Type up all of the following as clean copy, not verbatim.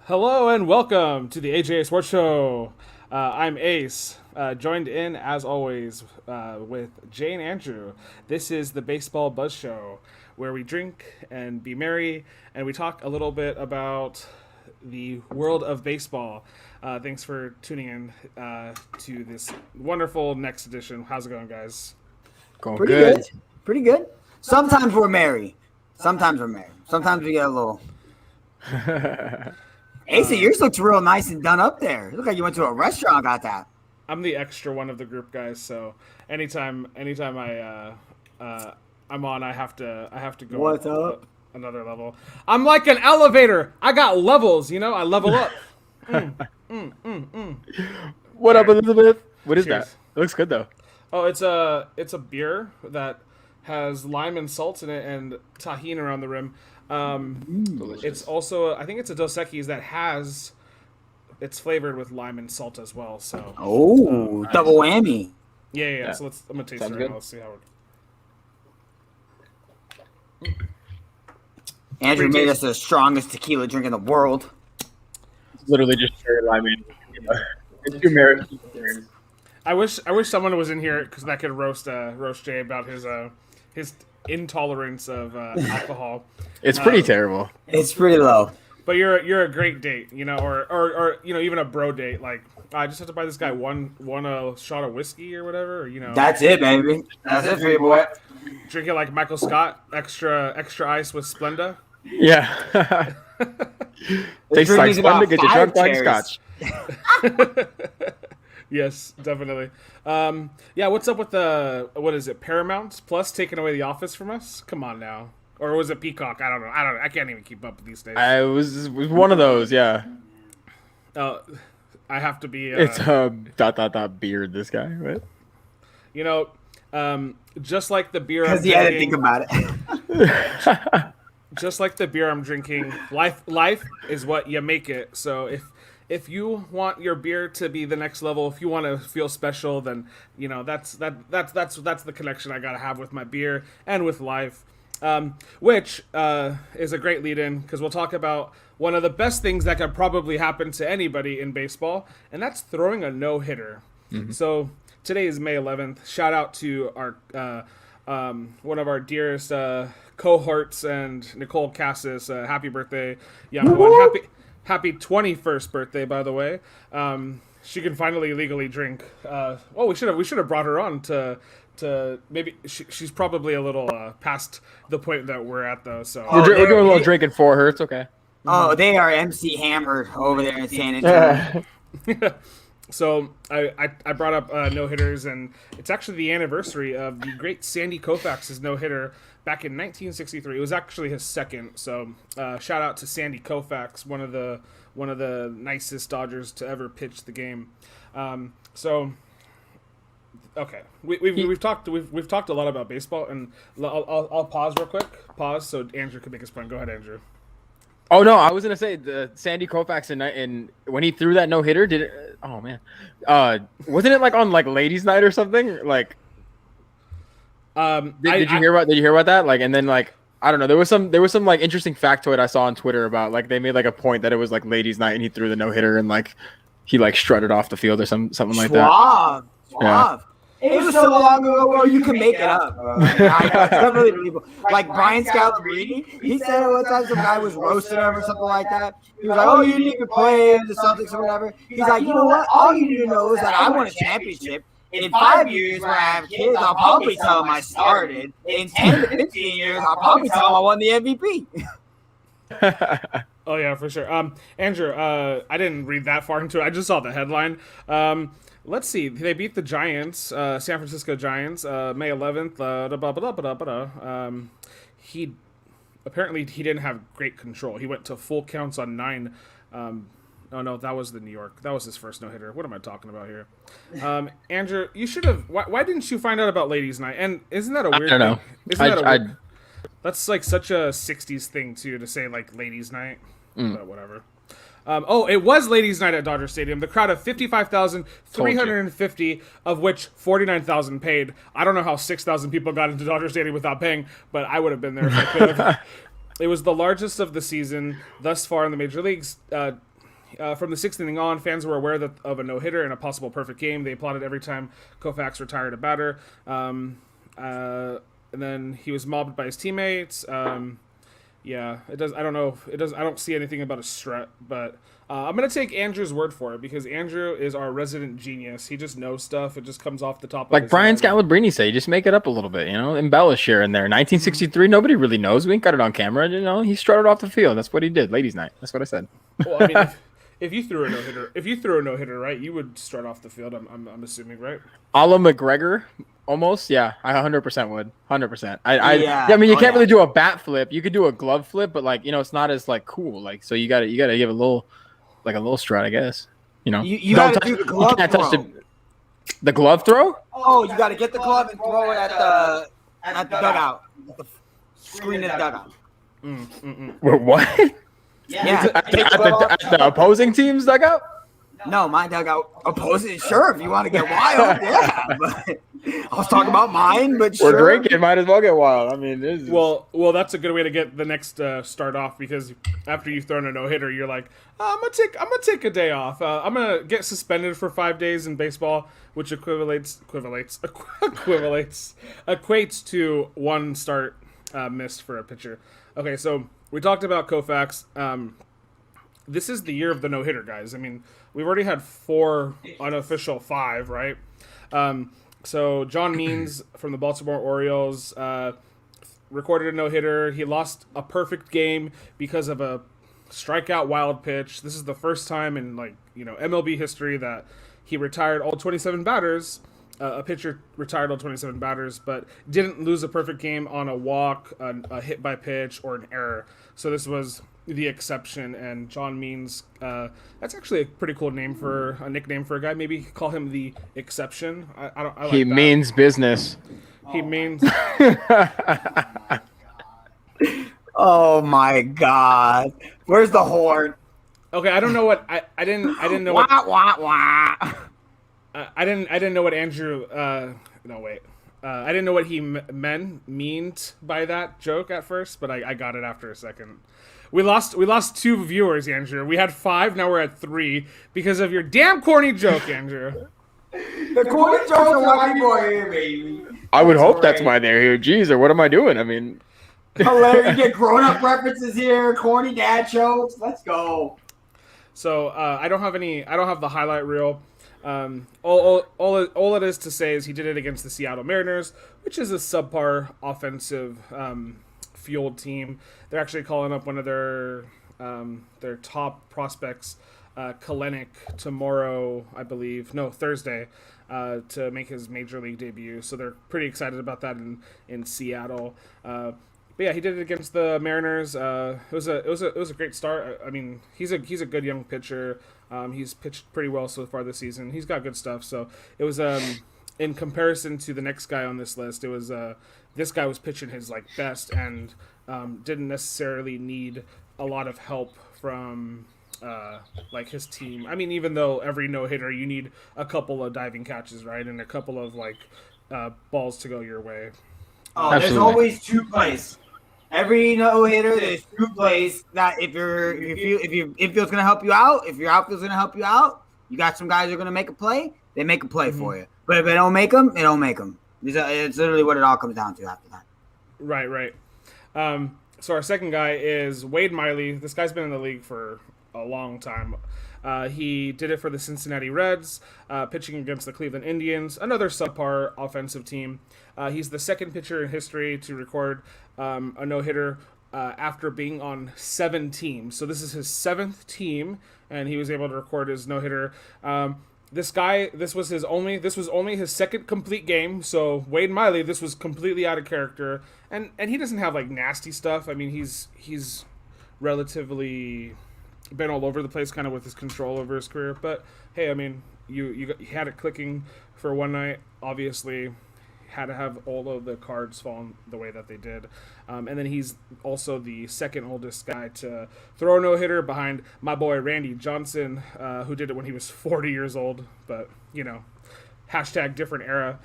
Hello and welcome to the AJ Sports Show. I'm Ace, joined in as always with Jay and Andrew. This is the Baseball Buzz Show, where we drink and be merry, and we talk a little bit about the world of baseball. Thanks for tuning in to this wonderful next edition. How's it going, guys? Going Pretty good. Pretty good. Sometimes we're merry. Sometimes we're merry. Sometimes we get a little. Asa, yours looks real nice and done up there. You look like you went to a restaurant and got that. I'm the extra one of the group, guys. So anytime I'm on, I have to go. What's up? Another level. I'm like an elevator. I got levels. I level up. What up, Elizabeth? What is Cheers. that? It looks good though. Oh, it's a beer that has lime and salt in it and tahini around the rim. It's also, I think it's a Dos Equis that has, it's flavored with lime and salt as well. So Double whammy. yeah. So I'm gonna taste it Sounds right good. now. Let's see how Andrew made us the strongest tequila drink in the world. It's literally just cherry limeade. It's too merry. I wish someone was in here because that could roast Jay about his intolerance of alcohol. It's pretty terrible. It's pretty low. But you're a great date, or even a bro date. Like, I just have to buy this guy one shot of whiskey or whatever, or That's it, baby. That's it for you, boy. drink it like Michael Scott, extra ice with Splenda. Yeah. Tastes like drinking's about Splenda, get you 5 drunk like cherries. scotch. Yes, definitely. Yeah, what's up with what is it, Paramount Plus taking away The Office from us? Come on now. Or was it Peacock? I don't know. I can't even keep up with these days. It was one of those, yeah. I have to be. It's beard, this guy, right? Just like the beer. I'm Because he had to think drinking, about it. just like the beer I'm drinking, life is what you make it. So if you want your beer to be the next level, if you want to feel special, then that's the connection I gotta have with my beer and with life. Which is a great lead-in because we'll talk about one of the best things that could probably happen to anybody in baseball, and that's throwing a no-hitter. Mm-hmm. So today is May 11th. Shout out to our one of our dearest cohorts and Nicole Cassis. Happy birthday, young one. Happy 21st birthday, by the way. She can finally legally drink. We should have brought her on to maybe she's probably a little past the point that we're at though. So We're doing a little drinking for her. It's okay. Oh, they are MC hammered over there in San Antonio. So I brought up no hitters, and it's actually the anniversary of the great Sandy Koufax's no hitter back in 1963. It was actually his second. So shout out to Sandy Koufax, one of the nicest Dodgers to ever pitch the game. Okay, we've talked a lot about baseball, and I'll pause real quick. Pause so Andrew can make his point. Go ahead, Andrew. Oh no, I was gonna say the Sandy Koufax and when he threw that no hitter, did it? Oh man, wasn't it like on like ladies' night or something? Like, did you hear about that? Like, and then like I don't know, there was some like interesting factoid I saw on Twitter about like they made like a point that it was like ladies' night and he threw the no hitter and like he like strutted off the field or something like that. Suave. It was so long ago, bro. You can make it up. It's not really believable. Like Brian Scalabrine, he said one time some guy was roasting him or something like that. He was like, "Oh, you didn't even play in the Celtics or whatever." He's like, "You know what? All you need to know is that I won a championship. In 5 years, when I have kids, I'll probably tell them I started. In 10 to 15 years, I'll probably tell them I won the MVP." Oh yeah, for sure. Andrew, I didn't read that far into it. I just saw the headline. Let's see. They beat the Giants, San Francisco Giants, May 11th. He apparently he didn't have great control. He went to full counts on 9. Oh no, that was the New York. That was his first no hitter. What am I talking about here? Andrew, you should have. Why didn't you find out about Ladies' Night? And isn't that a weird? I don't know. Thing? Isn't that a weird? That's like such a '60s thing too to say like Ladies' Night. But whatever. It was Ladies' Night at Dodger Stadium. The crowd of 55,350, of which 49,000 paid. I don't know how 6,000 people got into Dodger Stadium without paying, but I would have been there if I could have. It was the largest of the season thus far in the major leagues. From the sixth inning on, fans were aware of a no-hitter and a possible perfect game. They applauded every time Koufax retired a batter. And then he was mobbed by his teammates. Yeah, it does. I don't know. It does. I don't see anything about a strut, but I'm gonna take Andrew's word for it because Andrew is our resident genius. He just knows stuff. It just comes off the top. Like of his Brian head. Scalabrine say, just make it up a little bit, embellish here and there. 1963, nobody really knows. We ain't got it on camera, He strutted off the field. That's what he did, ladies' night. That's what I said. Well, I mean, if you threw a no hitter, right, you would strut off the field. I'm assuming, right? A la McGregor, almost. Yeah, I 100% would. 100%. I mean, you can't really do a bat flip. You could do a glove flip, but it's not as cool. So you gotta give a little strut, I guess. You gotta do the glove throw. The glove throw? Oh, you gotta get the glove and throw it at the dugout. The screen of the dugout. What? Yeah. At the opposing team's dugout? No, my dugout opposing. Sure, if you want to get wild, yeah. But I was talking about mine, but We're sure. drinking, might as well get wild. I mean, well, that's a good way to get the next start off because after you've thrown a no hitter, you're like, I'm gonna take a day off. I'm gonna get suspended for 5 days in baseball, which equates to one start missed for a pitcher. Okay, so we talked about Koufax. This is the year of the no hitter, guys. I mean, we've already had 4 unofficial 5, right? So John Means from the Baltimore Orioles recorded a no-hitter. He lost a perfect game because of a strikeout wild pitch. This is the first time in MLB history that he retired all 27 batters. A pitcher retired all 27 batters, but didn't lose a perfect game on a walk, a hit by pitch, or an error. So this was the exception, and John Means, that's actually a pretty cool nickname for a guy. Maybe call him the exception. I like he that. means business. He means. Oh my God! Where's the horn? Okay, I don't know what I didn't know what. Wah, wah. I didn't know what Andrew. No wait. I didn't know what he meant by that joke at first, but I got it after a second. We lost 2 viewers, Andrew. We had 5, now we're at 3 because of your damn corny joke, Andrew. The corny jokes are why people are here, baby. I would hope that's why they're here. Jeez, or what am I doing? I mean, hilarious. You get grown-up references here, corny dad jokes. Let's go. So I don't have the highlight reel. All it is to say is he did it against the Seattle Mariners, which is a subpar offensive fueled team. They're actually calling up one of their top prospects, Kalenic, tomorrow, I believe. No, Thursday, to make his major league debut. So they're pretty excited about that in Seattle. But yeah, he did it against the Mariners. It was a great start. I mean, he's a good young pitcher. He's pitched pretty well so far this season. He's got good stuff. So it was in comparison to the next guy on this list, it was this guy was pitching his best and didn't necessarily need a lot of help from his team. I mean, even though every no hitter you need a couple of diving catches, right, and a couple of balls to go your way. Oh, there's always 2 plays. Every no hitter, there's 2 plays that if your infield's gonna help you out, if your outfield's gonna help you out, you got some guys who are gonna make a play. They make a play for you. But if they don't make them, they don't make them. It's literally what it all comes down to after that. Right. So our second guy is Wade Miley. This guy's been in the league for a long time. He did it for the Cincinnati Reds, pitching against the Cleveland Indians, another subpar offensive team. He's the second pitcher in history to record a no-hitter after being on 7 teams. So this is his 7th team, and he was able to record his no-hitter. This was only his second complete game. So Wade Miley, this was completely out of character, and he doesn't have nasty stuff. I mean, he's relatively been all over the place, kind of with his control over his career. But hey, I mean, you had it clicking for one night. Obviously, had to have all of the cards fall the way that they did. And then he's also the second oldest guy to throw a no-hitter behind my boy Randy Johnson, who did it when he was 40 years old. But, hashtag different era.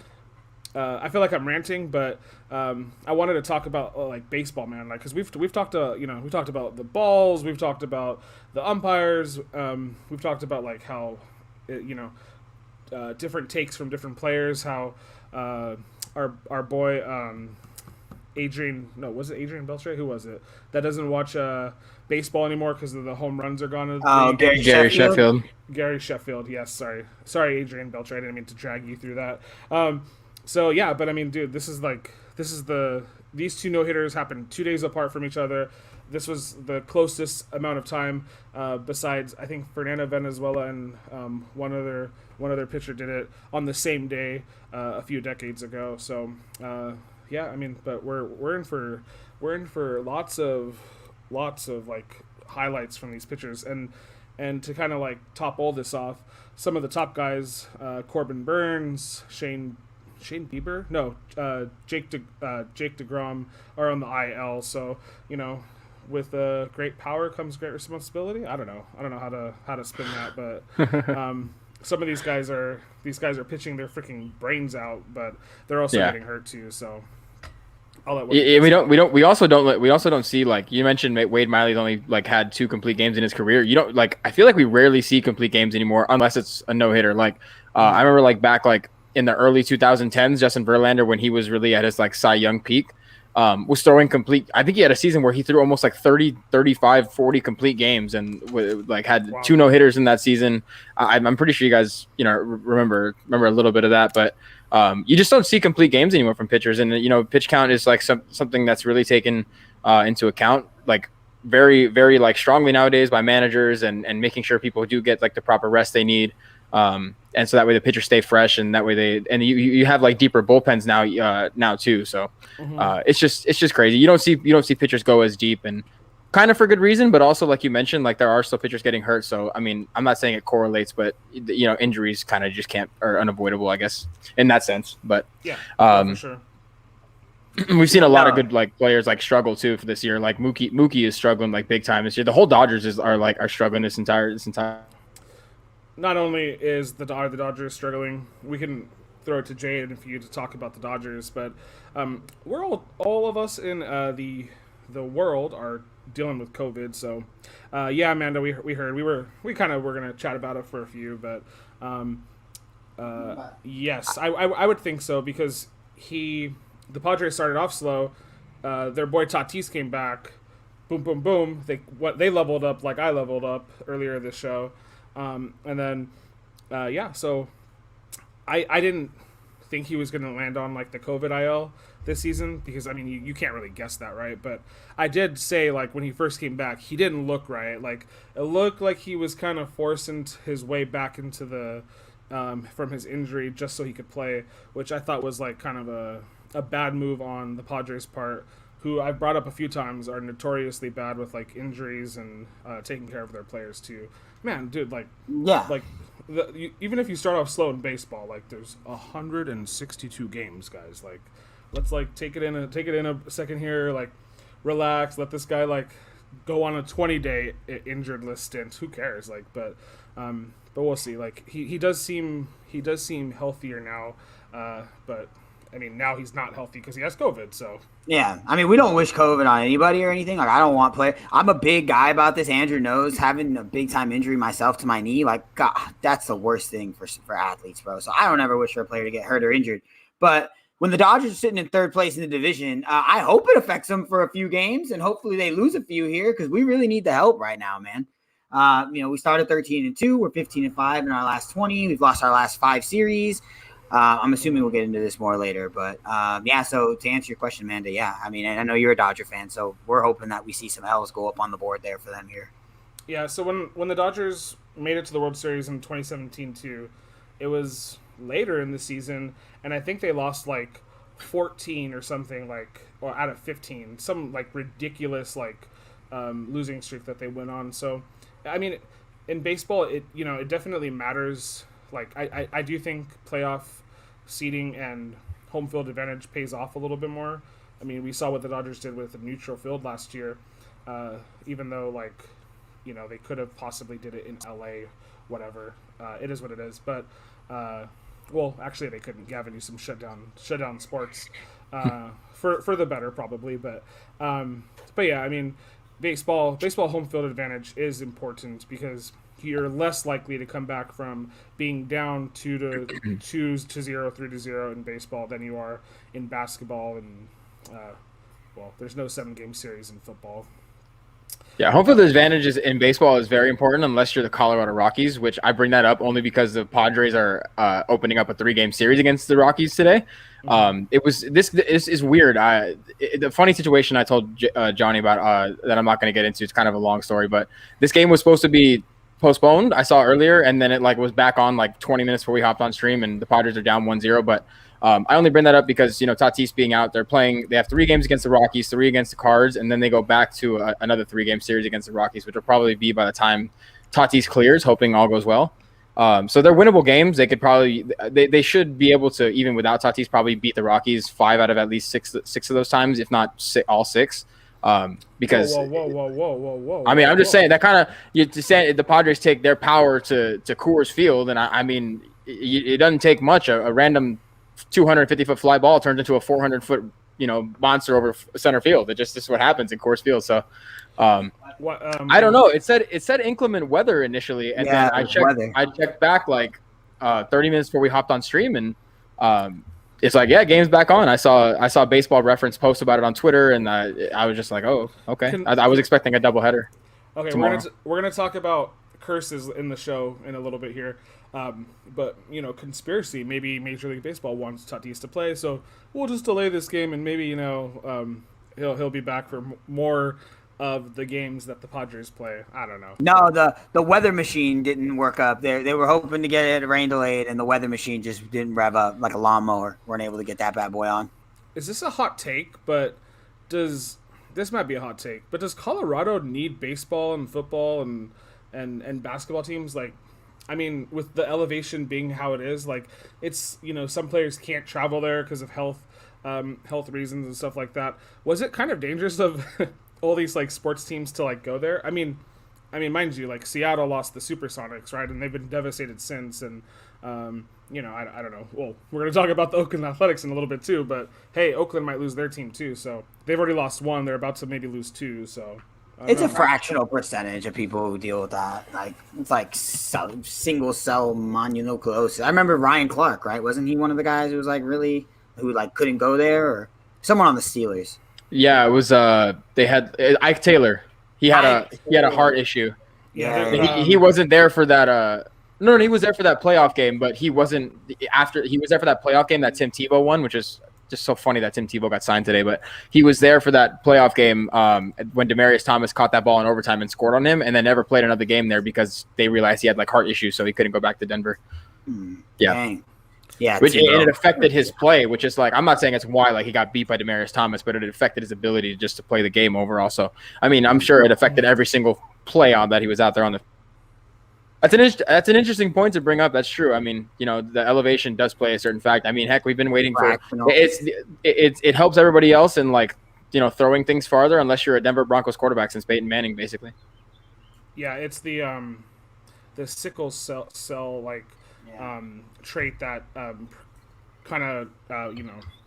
I feel like I'm ranting, but I wanted to talk about like baseball, man. Like, because we've talked we talked about the balls, we've talked about the umpires, we've talked about like how different takes from different players. How our boy Adrian, no, was it Adrian Beltre? Who was it that doesn't watch baseball anymore because the home runs are gone? Oh, Gary Sheffield. Gary Sheffield. Yes, sorry, Adrian Beltre. I didn't mean to drag you through that. So yeah, but I mean, dude, these two no hitters happened 2 days apart from each other. This was the closest amount of time, besides I think Fernando Venezuela and one other pitcher did it on the same day a few decades ago. So yeah, I mean, but we're in for lots of like highlights from these pitchers, and to kind of like top all this off, some of the top guys, Corbin Burns, Shane Bieber, no, Jake DeGrom are on the IL. So with great power comes great responsibility. I don't know how to spin that, but some of these guys are pitching their freaking brains out, but they're also getting hurt too. So we also don't see, like you mentioned, Wade Miley's only like had 2 complete games in his career. You don't like, I feel like we rarely see complete games anymore unless it's a no hitter. Like I remember like back like in the early 2010s, Justin Verlander, when he was really at his like Cy Young peak, was throwing complete. I think he had a season where he threw almost like 30, 35, 40 complete games and like had 2 no hitters in that season. I'm pretty sure you guys remember a little bit of that, but you just don't see complete games anymore from pitchers. And pitch count is like something that's really taken into account like very, very like strongly nowadays by managers, and making sure people do get like the proper rest they need. And so that way the pitchers stay fresh, and that way you have like deeper bullpens now too. So it's just crazy. You don't see pitchers go as deep, and kind of for good reason, but also like you mentioned, like there are still pitchers getting hurt. So I mean, I'm not saying it correlates, but injuries kind of just are unavoidable, I guess, in that sense. But yeah, for sure. We've seen a lot of good like players like struggle too for this year. Like Mookie is struggling like big time this year. The whole Dodgers are struggling this entire. Not only are the Dodgers struggling, we can throw it to Jay and for you to talk about the Dodgers, but we're all of us in the world are dealing with COVID. So yeah, Amanda, we heard we kind of were gonna chat about it for a few, but yes, I would think so, because the Padres started off slow. Their boy Tatis came back, boom, boom, boom. They leveled up like I leveled up earlier this show. And then, yeah, so I didn't think he was going to land on like the COVID IL this season, because I mean, you can't really guess that, right? But I did say, like, when he first came back, he didn't look right. Like, it looked like he was kind of forcing his way back into the from his injury just so he could play, which I thought was like kind of a bad move on the Padres' part, who I've brought up a few times are notoriously bad with like injuries and taking care of their players too. Man, dude, like, yeah, like even if you start off slow in baseball, like there's 162 games, guys. Like, let's like take it in a second here, like relax, let this guy like go on a 20-day injured list stint. Who cares? Like, but we'll see. Like he does seem healthier now, but I mean, now he's not healthy because he has COVID. So yeah, I mean, we don't wish COVID on anybody or anything. Like, I don't want play. I'm a big guy about this. Andrew knows, having a big time injury myself to my knee. Like, God, that's the worst thing for athletes, bro. So I don't ever wish for a player to get hurt or injured. But when the Dodgers are sitting in third place in the division, I hope it affects them for a few games, and hopefully they lose a few here, because we really need the help right now, man. We started 13-2. We're 15-5 in our last 20. We've lost our last 5 series. I'm assuming we'll get into this more later, but yeah. So to answer your question, Amanda, yeah, I mean, and I know you're a Dodger fan, so we're hoping that we see some L's go up on the board there for them here. Yeah. So when the Dodgers made it to the World Series in 2017 too, it was later in the season, and I think they lost like 14 or something, like, or out of 15, some like ridiculous like losing streak that they went on. So I mean, in baseball, it definitely matters. Like, I do think playoff seeding and home field advantage pays off a little bit more. I mean, we saw what the Dodgers did with the neutral field last year, even though, like, they could have possibly did it in LA, whatever. It is what it is. But, well, actually, they couldn't. Gavin Newsom shut down sports for the better, probably. But yeah, I mean, baseball home field advantage is important because you're less likely to come back from being down 2-0, 3-0 in baseball than you are in basketball. And well, there's no 7-game series in football. Yeah, home field advantages in baseball is very important unless you're the Colorado Rockies, which I bring that up only because the Padres are opening up a 3-game series against the Rockies today. This is weird. The funny situation I told Johnny about that I'm not going to get into. It's kind of a long story, but this game was supposed to be postponed. I saw earlier, and then it was back on 20 minutes before we hopped on stream, and the Padres are down 1-0. But I only bring that up because Tatis being out, they have 3 games against the Rockies, 3 against the Cards, and then they go back to another 3-game series against the Rockies, which will probably be by the time Tatis clears, hoping all goes well. So they're winnable games. They could probably they should be able to, even without Tatis, probably beat the Rockies 5 out of at least six of those times, if not all 6. Because whoa. I mean, I'm just saying that kind of the Padres take their power to Coors Field, and I mean, it doesn't take much. A random 250-foot fly ball turns into a 400-foot monster over center field. This is what happens in Coors Field. So I don't know. It said inclement weather initially, and then I checked back 30 minutes before we hopped on stream, and it's game's back on. I saw Baseball Reference post about it on Twitter, and I was just like, oh, okay. I was expecting a doubleheader. Okay, tomorrow. we're gonna talk about curses in the show in a little bit here, but conspiracy. Maybe Major League Baseball wants Tatis to play, so we'll just delay this game, and maybe he'll be back for more of the games that the Padres play. I don't know. No, the weather machine didn't work up. They were hoping to get it rain delayed, and the weather machine just didn't rev up like a lawnmower. Weren't able to get that bad boy on. Is this a hot take? But this might be a hot take. But does Colorado need baseball and football and basketball teams? I mean, with the elevation being how it is, it's some players can't travel there because of health reasons and stuff like that. Was it kind of dangerous of all these sports teams to go there? I mean, mind you, Seattle lost the Supersonics, right? And they've been devastated since. And I don't know. Well, we're going to talk about the Oakland Athletics in a little bit too. But hey, Oakland might lose their team too. So they've already lost 1. They're about to maybe lose 2. So it's a fractional percentage of people who deal with that. It's single cell mononucleosis. I remember Ryan Clark, right? Wasn't he one of the guys who was who couldn't go there, or someone on the Steelers? Yeah, it was. They had Ike Taylor. He had a heart issue. Yeah, he wasn't there for that. No, he was there for that playoff game, but he wasn't after. He was there for that playoff game that Tim Tebow won, which is just so funny that Tim Tebow got signed today. But he was there for that playoff game when Demaryius Thomas caught that ball in overtime and scored on him, and then never played another game there because they realized he had heart issues, so he couldn't go back to Denver. Yeah. Dang. Yeah, it affected his play, which is I'm not saying it's why he got beat by Demaryius Thomas, but it affected his ability just to play the game overall. So I mean, I'm sure it affected every single play on that he was out there on the. That's an interesting point to bring up. That's true. I mean, the elevation does play a certain fact. I mean, heck, we've been waiting for it helps everybody else in throwing things farther unless you're a Denver Broncos quarterback since Peyton Manning, basically. Yeah, it's the sickle cell trait that kind of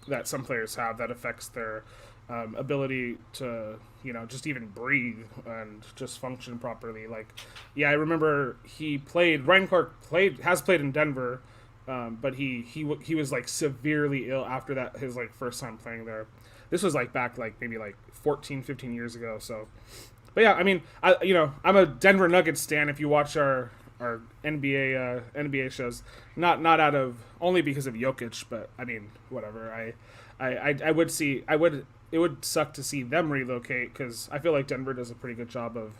that some players have that affects their ability to just even breathe and just function properly. I remember Ryan Clark has played in Denver, but he was severely ill after that, his first time playing there. This was back maybe 14, 15 years ago. So, but yeah, I mean, I'm a Denver Nuggets stan. If you watch our NBA shows, not out of only because of Jokic, but I mean, whatever. It would suck to see them relocate because I feel like Denver does a pretty good job of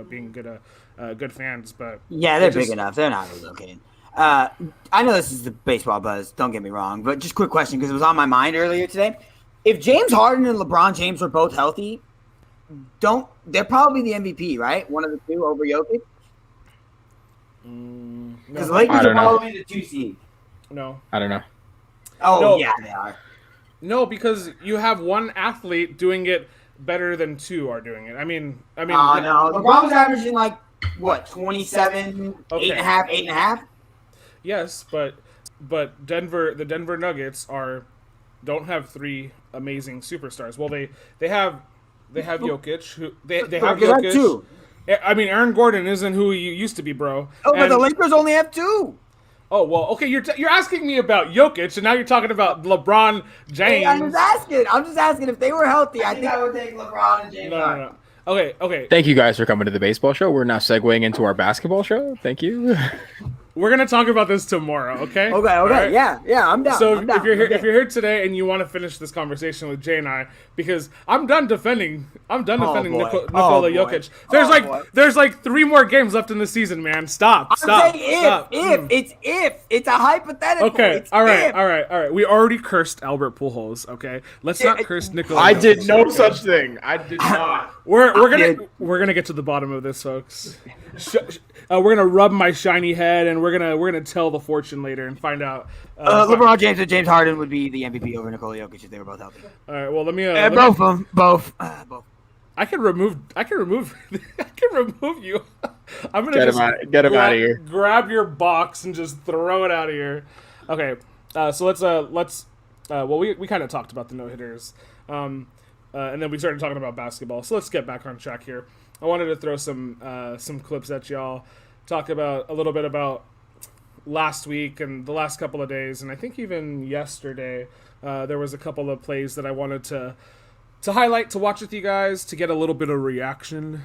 being good fans. But yeah, they're big enough. They're not relocating. I know this is the baseball buzz. Don't get me wrong, but just quick question because it was on my mind earlier today. If James Harden and LeBron James were both healthy, they're probably the MVP, right? One of the two over Jokic. Because the Lakers are probably the 2 seed. No, I don't know. Oh no. Yeah, they are. No, because you have one athlete doing it better than 2 are doing it. I mean. No, LeBron was averaging 27, 8.5, 8.5. Yes, but but the Denver Nuggets don't have three amazing superstars. Well, they have Jokic, who they have Jokic. Two. I mean, Aaron Gordon isn't who he used to be, bro. Oh, but the Lakers only have two. Oh, well, okay, you're asking me about Jokic, and now you're talking about LeBron James. Hey, I'm just asking if they were healthy. I think I would take LeBron and James. No. Okay. Thank you guys for coming to the baseball show. We're now segueing into our basketball show. Thank you. We're gonna talk about this tomorrow, okay? Okay, right? Yeah, I'm down. So I'm down. if you're here today and you want to finish this conversation with Jay and I, because I'm done defending Nikola Jokic. There's like 3 more games left in the season, man. Stop. I'm saying if it's a hypothetical. Okay, all right. We already cursed Albert Pujols. Okay, let's not curse Nikola. I did no such thing. I did not. We're gonna get to the bottom of this, folks. We're gonna rub my shiny head, and we're gonna tell the fortune later and find out. LeBron James and James Harden would be the MVP over Nikola Jokic if they were both healthy. All right. Well, let me. Both. I can remove you. I'm gonna get him out of here. Grab your box and just throw it out of here. Okay. So let's. Well, we kind of talked about the no hitters, and then we started talking about basketball. So let's get back on track here. I wanted to throw some clips at y'all, talk about a little bit about last week and the last couple of days, and I think even yesterday there was a couple of plays that I wanted to highlight, to watch with you guys, to get a little bit of reaction.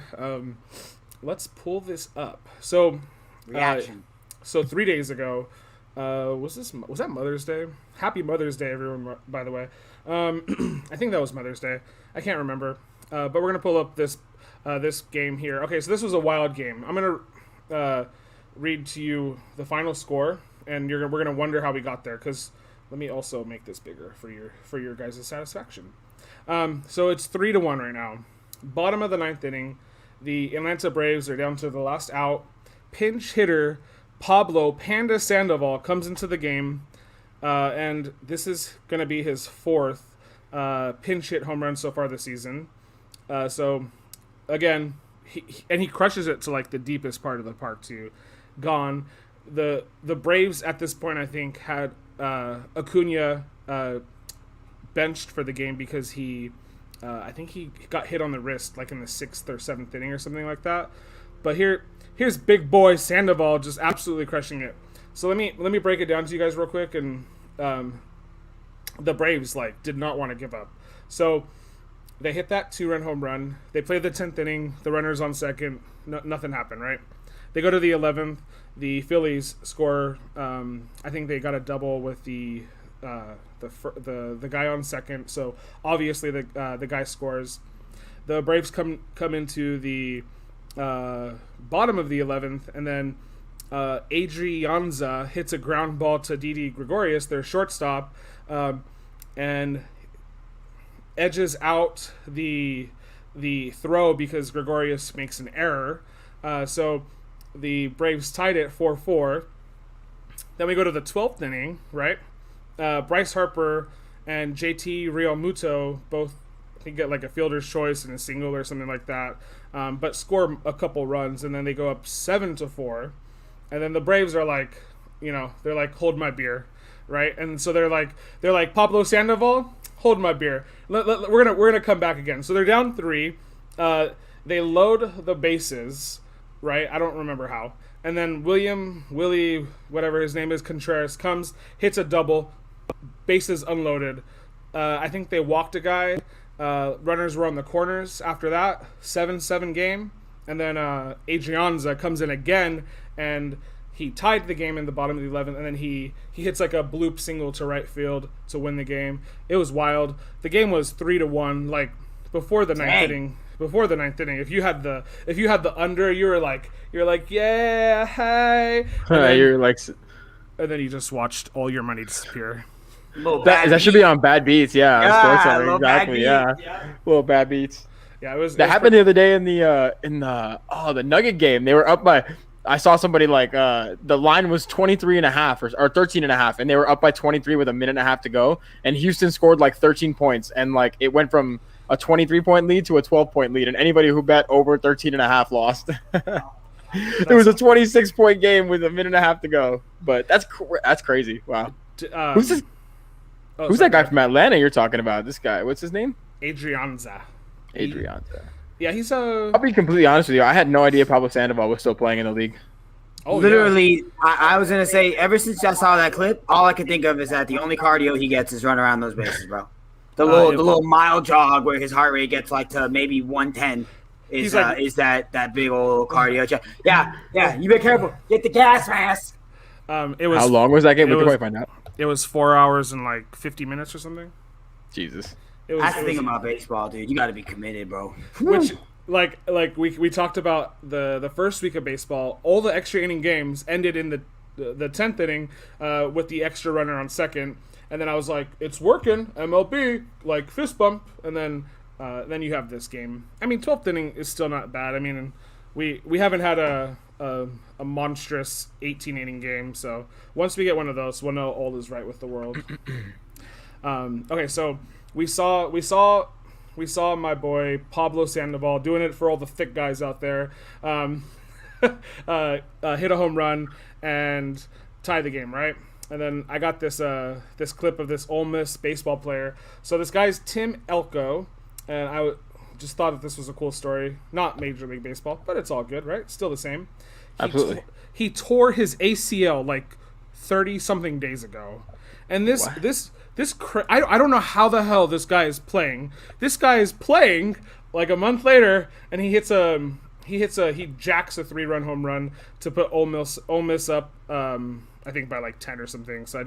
Let's pull this up. So reaction. So 3 days ago, was that Mother's Day? Happy Mother's Day, everyone! By the way, I think that was Mother's Day. I can't remember, but we're gonna pull up this game here. Okay, so this was a wild game. I'm gonna read to you the final score, and we're gonna wonder how we got there. Because let me also make this bigger for your guys' satisfaction. So it's 3-1 right now. Bottom of the 9th inning, the Atlanta Braves are down to the last out. Pinch hitter Pablo Panda Sandoval comes into the game, and this is gonna be his 4th pinch hit home run so far this season. So again, he crushes it to like the deepest part of the park too. Gone. The Braves at this point, I think, had Acuna benched for the game because I think he got hit on the wrist like in the 6th or 7th inning or something like that. But here's big boy Sandoval just absolutely crushing it. So let me break it down to you guys real quick. And the Braves did not want to give up. So they hit that 2-run home run. They play the 10th inning. The runner's on second. Nothing happened, right? They go to the 11th. The Phillies score. I think they got a double with the guy on second. So obviously the guy scores. The Braves come into the bottom of the 11th, and then Adrianza hits a ground ball to Didi Gregorius, their shortstop, and edges out the throw because Gregorius makes an error. So the Braves tied it 4-4. Then we go to the 12th inning, right? Bryce Harper and JT Realmuto both, I think, get like a fielder's choice and a single or something like that, but score a couple runs, and then they go up 7-4. And then the Braves are like, they're like, hold my beer, right? And so they're like Pablo Sandoval, hold my beer. We're gonna come back again. So they're down 3. They load the bases, right? I don't remember how. And then Willie, whatever his name is, Contreras comes, hits a double, bases unloaded. I think they walked a guy. Runners were on the corners after that. 7-7 game. And then Adrianza comes in again, and he tied the game in the bottom of the 11th, and then he hits like a bloop single to right field to win the game. It was wild. The game was 3-1. Like before the 9th inning. Before the 9th inning, if you had the under, you're like yeah, hey. And then you just watched all your money disappear. That should be on Bad Beats, yeah. Exactly, yeah. Little Bad Beats. Yeah, it was. That happened the other day in the Nugget game. They were up by. I saw somebody the line was 23.5 or 13.5, and they were up by 23 with a minute and a half to go. And Houston scored 13 points, and it went from a 23-point lead to a 12-point lead. And anybody who bet over 13.5 lost. It was a 26-point game with a minute and a half to go. But that's crazy. Wow. Who's this? Who's that guy from Atlanta you're talking about? This guy. What's his name? Adrianza. Yeah, he's a. I'll be completely honest with you. I had no idea Pablo Sandoval was still playing in the league. Oh, literally, yeah. I was gonna say, ever since I saw that clip, all I could think of is that the only cardio he gets is run around those bases, bro. The little mile jog where his heart rate gets like to maybe 110 is that big old cardio. Yeah. You be careful. Get the gas mask. It was. How long was that game? We can probably find out. It was 4 hours and like 50 minutes or something. Jesus. That's the thing about baseball, dude. You got to be committed, bro. Which. Like we talked about the first week of baseball, all the extra inning games ended in the 10th inning with the extra runner on second, and then I was like, it's working, MLB, like fist bump, and then you have this game. I mean, 12th inning is still not bad. I mean, we haven't had a monstrous 18 inning game, so once we get one of those, we'll know all is right with the world. Okay, so we saw my boy Pablo Sandoval doing it for all the thick guys out there. Hit a home run and tie the game, right? And then I got this clip of this Ole Miss baseball player. So this guy's Tim Elko, and I just thought that this was a cool story. Not Major League Baseball, but it's all good, right? Still the same. Absolutely. He tore his ACL like 30-something days ago. And I don't know how the hell this guy is playing. This guy is playing like a month later, and he jacks a 3-run home run to put Ole Miss up. I think by like 10 or something. So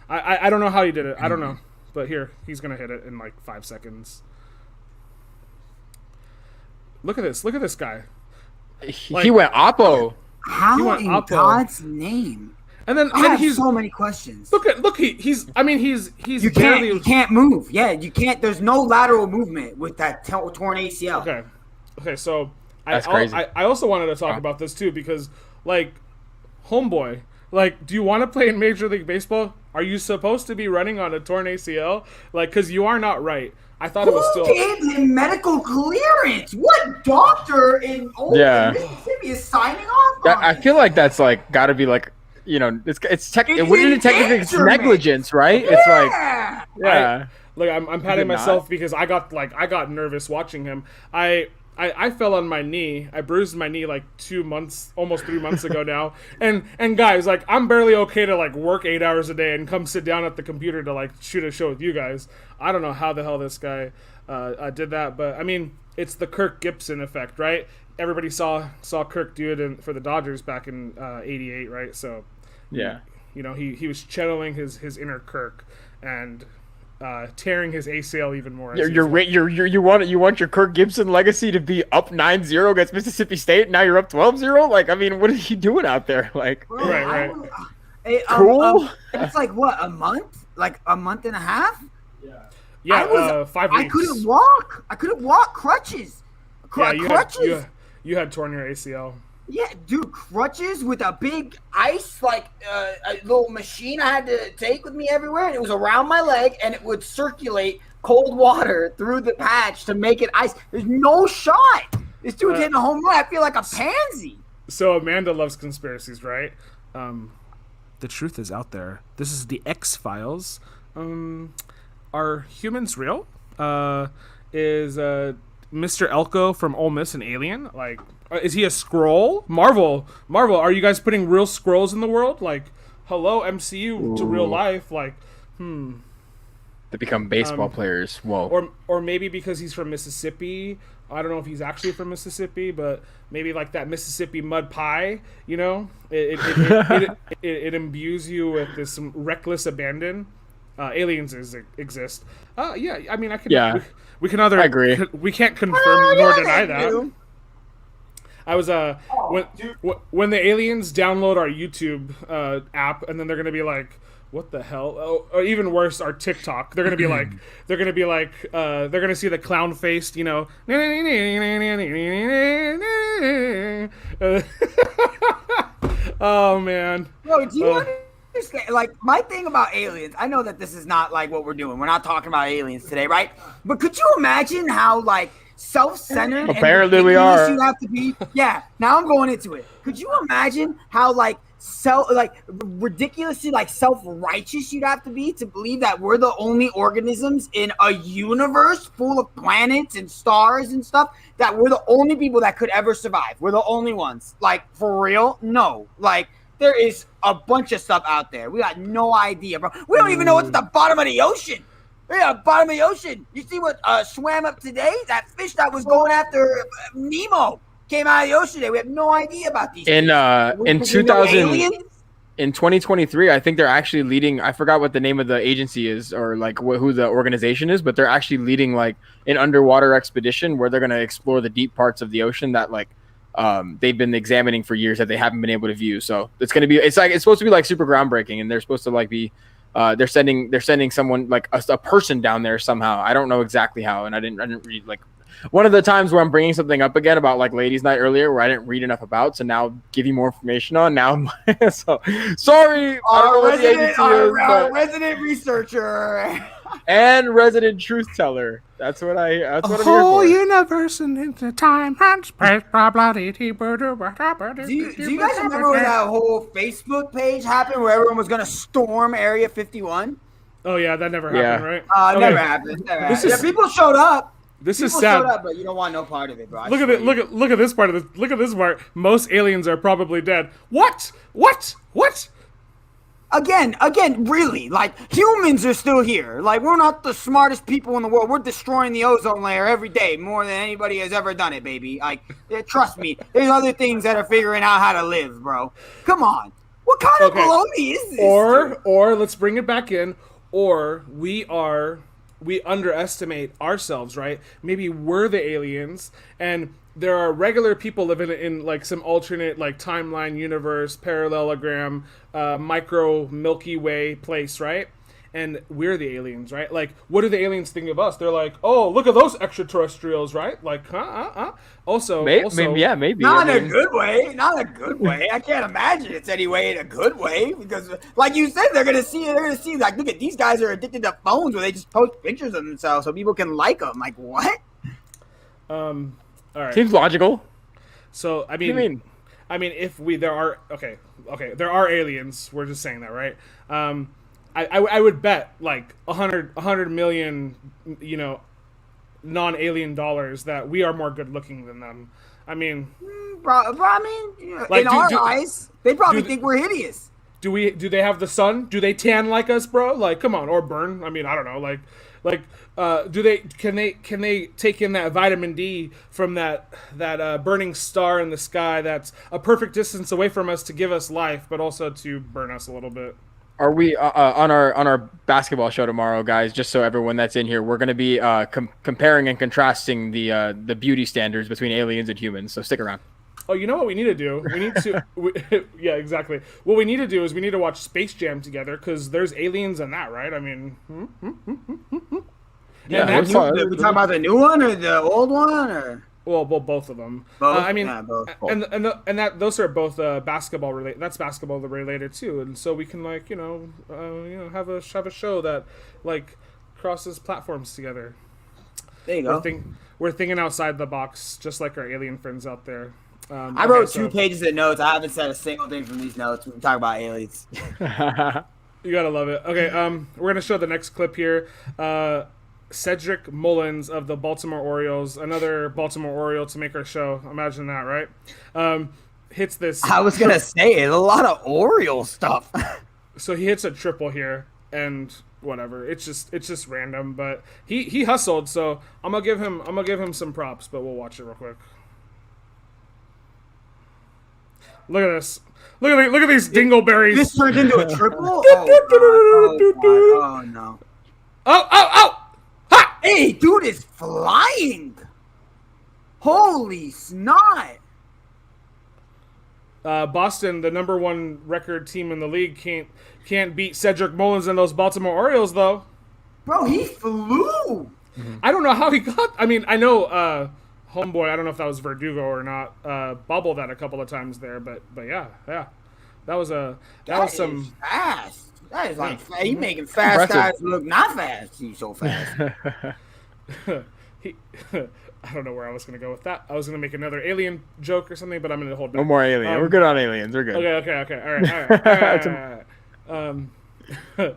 I don't know how he did it. I don't know, but here he's gonna hit it in like 5 seconds. Look at this. Look at this guy. He went Oppo. How in God's name? And then I have so many questions. Look. He's you can't move. Yeah, you can't. There's no lateral movement with that torn ACL. Okay. So that's crazy. I also wanted to talk about this too because, like, homeboy, like, do you want to play in Major League Baseball? Are you supposed to be running on a torn ACL? Like, because you are not right. I thought it was still. Who gave him medical clearance? What doctor in Oakland, Mississippi is signing off? I feel like that's like got to be like. You know, it's technically negligence, right? Yeah. It's like, yeah. Look, I'm patting myself because I got nervous watching him. I fell on my knee. I bruised my knee like 2 months, almost 3 months ago now. And guys, like, I'm barely okay to like work 8 hours a day and come sit down at the computer to like shoot a show with you guys. I don't know how the hell this guy did that, but I mean, it's the Kirk Gibson effect, right? Everybody saw Kirk do it for the Dodgers back in '88, right? So. Yeah, you know, he was channeling his inner Kirk and tearing his ACL even more. You want your Kirk Gibson legacy to be up 9-0 against Mississippi State. Now you're up 12-0. Like, I mean, what are you doing out there? Like, right. Cool. It's like what, a month? Like a month and a half? Yeah. 5 weeks. I couldn't walk. Crutches. Crutches. You had torn your ACL. Yeah, dude, crutches with a big ice, like a little machine I had to take with me everywhere, and it was around my leg, and it would circulate cold water through the patch to make it ice. There's no shot. This dude's hitting a home run. I feel like a pansy. So Amanda loves conspiracies, right? The truth is out there. This is the X-Files. Are humans real? Is Mr. Elko from Ole Miss an alien? Like, is he a Skrull? Marvel, are you guys putting real Skrulls in the world? Like, hello, MCU to real life. Like, To become baseball players. Whoa. Or maybe because he's from Mississippi. I don't know if he's actually from Mississippi, but maybe like that Mississippi mud pie, you know? It imbues you with this reckless abandon. Aliens exist. Yeah, I mean, we can either. I agree. We can't confirm nor deny that. I was when the aliens download our YouTube app, and then they're gonna be like, "What the hell?" Oh, or even worse, our TikTok. They're gonna be like, they're gonna see the clown faced, you know. Oh man. Bro, do you understand? Like, my thing about aliens, I know that this is not like what we're doing. We're not talking about aliens today, right? But could you imagine how like self-centered Apparently and we ridiculous are. you'd have to be. Yeah, now I'm going into it. Could you imagine how ridiculously self-righteous you'd have to be to believe that we're the only organisms in a universe full of planets and stars and stuff, that we're the only people that could ever survive? We're the only ones. Like, for real? No. Like, there is a bunch of stuff out there. We got no idea, bro. We don't even know what's at the bottom of the ocean. We're at the bottom of the ocean. You see what swam up today? That fish that was going after Nemo came out of the ocean today. We have no idea about these In things. in 2023, I think they're actually leading. I forgot what the name of the agency is, or like who the organization is, but they're actually leading like an underwater expedition where they're going to explore the deep parts of the ocean that they've been examining for years that they haven't been able to view. So it's going to be, it's supposed to be like super groundbreaking, and they're supposed to be, they're sending someone like a person down there somehow. I don't know exactly how, and I didn't read like. One of the times where I'm bringing something up again about like ladies' night earlier, where I didn't read enough about, so now give you more information on. Now, so sorry, our resident researcher and resident truth teller. That's what I'm here for. Whole universe and the time and space. Blah blah dee dee. Do you guys remember when that whole Facebook page happened where everyone was gonna storm Area 51? Oh yeah, that never happened, right? Okay. Never happened. People showed up. This People is sad. showed up, but you don't want no part of it, bro. Look at this part of this. Look at this part. Most aliens are probably dead. What? Again, really? Like, humans are still here. Like, we're not the smartest people in the world. We're destroying the ozone layer every day more than anybody has ever done it, baby. Like, trust me. There's other things that are figuring out how to live, bro. Come on. What kind of baloney is this? Or let's bring it back in. Or we underestimate ourselves, right? Maybe we're the aliens, and there are regular people living in like some alternate like timeline universe, parallelogram, micro Milky Way place, right? And we're the aliens, right? Like, what do the aliens think of us? They're like, oh, look at those extraterrestrials, right? Like, Also, maybe. Not in a good way. Not a good way. I can't imagine it's any way in a good way, because, like you said, they're gonna see. Like, look at these guys are addicted to phones where they just post pictures of themselves so people can like them. Like, what? All right. Seems logical. So What do you mean? if there are there are aliens. We're just saying that, right? I would bet like 100 million, non-alien dollars that we are more good looking than them. I mean, like, in our eyes, they probably think we're hideous. Do they have the sun? Do they tan like us, bro? Like, come on, or burn? I mean, I don't know. Can they take in that vitamin D from that burning star in the sky that's a perfect distance away from us to give us life, but also to burn us a little bit? Are we on our basketball show tomorrow, guys? Just so everyone that's in here, we're going to be comparing and contrasting the beauty standards between aliens and humans. So stick around. Oh, you know what we need to do? We need to, yeah, exactly. What we need to do is we need to watch Space Jam together, because there's aliens in that, right? I mean, yeah. We talking about the new one or the old one, or? Well, both of them. Both? Both. And those are both basketball related. That's basketball related too, and so we can have a show that like crosses platforms together. There you go. We're thinking outside the box, just like our alien friends out there. I wrote 2 pages of notes. I haven't said a single thing from these notes. We can talk about aliens. You gotta love it. Okay, we're gonna show the next clip here. Cedric Mullins of the Baltimore Orioles, another Baltimore Oriole to make our show. Imagine that, right? Hits this. I was gonna say it's a lot of Oriole stuff. So he hits a triple here, and whatever. It's just random, but he hustled. So I'm gonna give him some props, but we'll watch it real quick. Look at this. Look at these dingleberries. This turned into a triple. Oh no. Oh! Hey, dude is flying! Holy snot! Boston, the number 1 record team in the league, can't beat Cedric Mullins and those Baltimore Orioles, though. Bro, he flew! I don't know how he got. I mean, I know homeboy. I don't know if that was Verdugo or not. Bubbled that a couple of times there, but yeah. That was some fast. That is like he making fast guys look not fast. He's so fast. he. I don't know where I was gonna go with that. I was gonna make another alien joke or something, but I'm gonna hold back. No more alien. We're good on aliens. We're good. Okay. All right.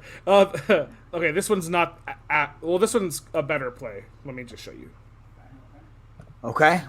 Okay, this one's not. Well, this one's a better play. Let me just show you. Okay.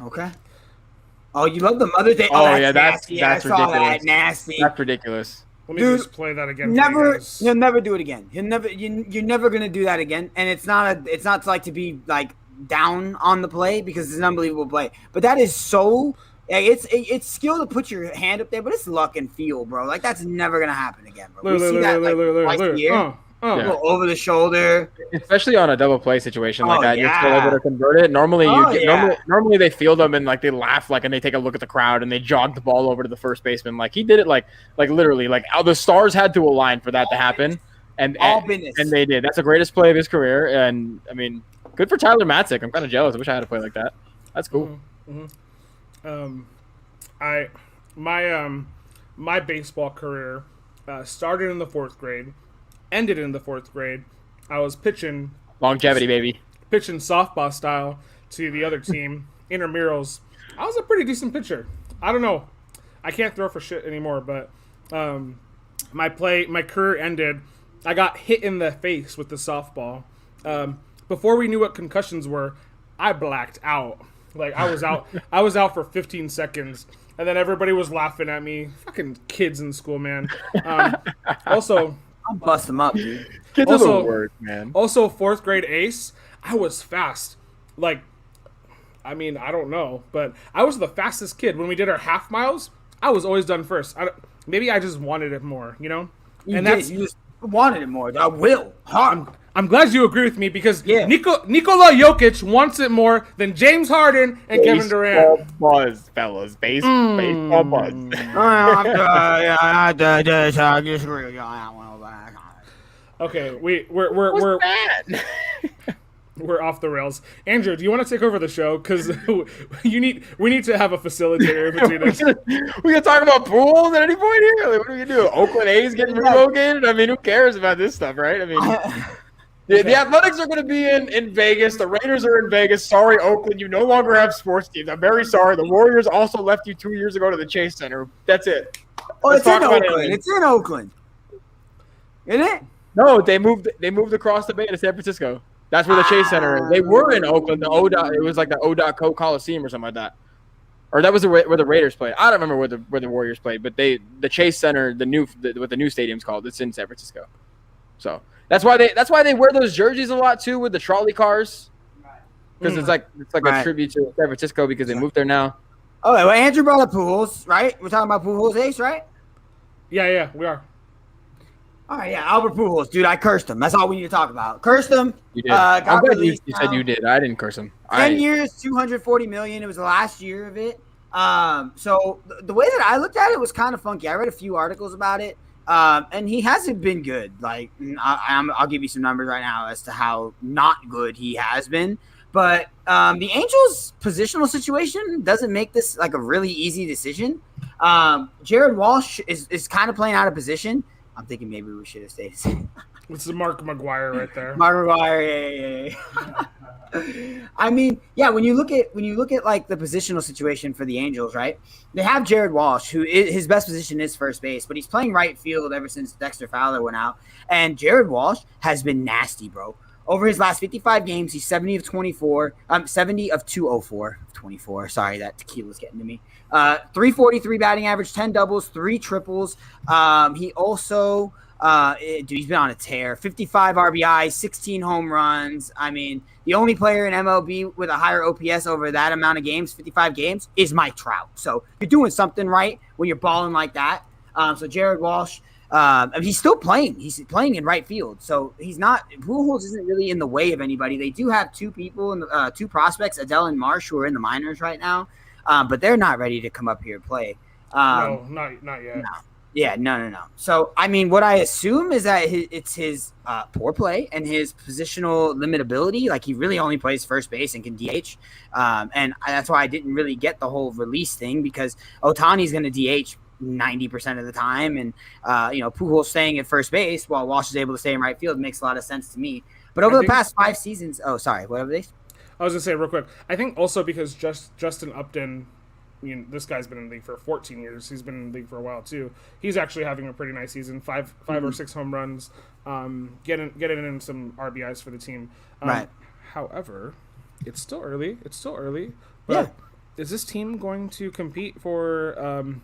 Oh, you love the Mother's Day. Oh, that's yeah, nasty. that's I saw ridiculous. that. Nasty. That's ridiculous. Let me Dude, just play that again. For you guys. He'll never do it again. You're never gonna do that again. And it's not to be like down on the play because it's an unbelievable play. But that is so. It's skill to put your hand up there, but it's luck and feel, bro. Like that's never gonna happen again, bro. We see that like twice a year. Yeah. Over the shoulder, especially on a double play situation like that. Yeah. You're still able to convert it. Normally, normally they field them and like they laugh like and they take a look at the crowd and they jog the ball over to the first baseman. Like he did it like literally like the stars had to align for that to happen, and they did. That's the greatest play of his career. And I mean, good for Tyler Matzik. I'm kind of jealous. I wish I had a play like that. That's cool. My baseball career started in the 4th grade. Ended in the 4th grade. I was pitching Longevity, baby. Pitching softball style to the other team, intramurals. I was a pretty decent pitcher. I don't know. I can't throw for shit anymore, but my career ended. I got hit in the face with the softball. Before we knew what concussions were, I blacked out. Like I was out for 15 seconds, and then everybody was laughing at me. Fucking kids in school, man. Also. I'll bust them up, dude. Kids are the worst, man. Also, 4th grade ace, I was fast. Like, I mean, I don't know, but I was the fastest kid. When we did our half miles, I was always done first. Maybe I just wanted it more, you know? You just wanted it more. I will. I'm glad you agree with me because Yeah. Nikola Jokic wants it more than James Harden and Kevin Durant. Baseball buzz, fellas. Baseball buzz. I disagree with you on that one. Okay, we're we're off the rails. Andrew, do you want to take over the show? Because we need to have a facilitator between us. We can talk about pools at any point here. Like, what are we gonna do? Oakland A's getting relocated? I mean, who cares about this stuff, right? I mean, the Athletics are going to be in Vegas. The Raiders are in Vegas. Sorry, Oakland, you no longer have sports teams. I'm very sorry. The Warriors also left you 2 years ago to the Chase Center. That's it. Oh, it's in Oakland. It's in Oakland. Isn't it? No, they moved across the bay to San Francisco. That's where the Chase Center is. They were in Oakland. It was like the O.Co Coliseum or something like that. Or that was where the Raiders played. I don't remember where the Warriors played, but the Chase Center, what the new stadium's called, it's in San Francisco. So that's why they wear those jerseys a lot too with the trolley cars. Because it's like a tribute to San Francisco because they moved there now. Oh, well, Andrew brought up Pujols, right? We're talking about Pujols Ace, right? Yeah, we are. All right, yeah, Albert Pujols, dude. I cursed him. That's all we need to talk about. Cursed him. You did. I'm glad you said you did. I didn't curse him. 10 years, $240 million. It was the last year of it. So the way that I looked at it was kind of funky. I read a few articles about it, and he hasn't been good. Like I'll give you some numbers right now as to how not good he has been. But the Angels' positional situation doesn't make this like a really easy decision. Jared Walsh is kind of playing out of position. I'm thinking maybe we should have stayed. It's the Mark McGuire right there. Mark McGuire, yeah. I mean, yeah. When you look at like the positional situation for the Angels, right? They have Jared Walsh, his best position is first base, but he's playing right field ever since Dexter Fowler went out. And Jared Walsh has been nasty, bro. Over his last 55 games, he's 70 of 24. 70 of 204. 24. Sorry, that tequila's getting to me. 343 batting average, 10 doubles, 3 triples. He also, he's been on a tear. 55 RBIs, 16 home runs. I mean, the only player in MLB with a higher OPS over that amount of games, 55 games, is Mike Trout. So you're doing something right when you're balling like that. So Jared Walsh, he's still playing. He's playing in right field. So he's not – Pujols isn't really in the way of anybody. They do have 2 people, two prospects, Adele and Marsh, who are in the minors right now. But they're not ready to come up here and play. No, not yet. No. Yeah, no. So, I mean, what I assume is that it's his poor play and his positional limitability. Like, he really only plays first base and can DH. And that's why I didn't really get the whole release thing because Ohtani's going to DH 90% of the time. And, Pujols staying at first base while Walsh is able to stay in right field makes a lot of sense to me. But over the past 5 seasons – oh, sorry. What are they? I was gonna say real quick. I think also because Justin Upton, this guy's been in the league for 14 years. He's been in the league for a while too. He's actually having a pretty nice season. Five or six home runs, getting in some RBIs for the team. Right. However, it's still early. But is this team going to compete for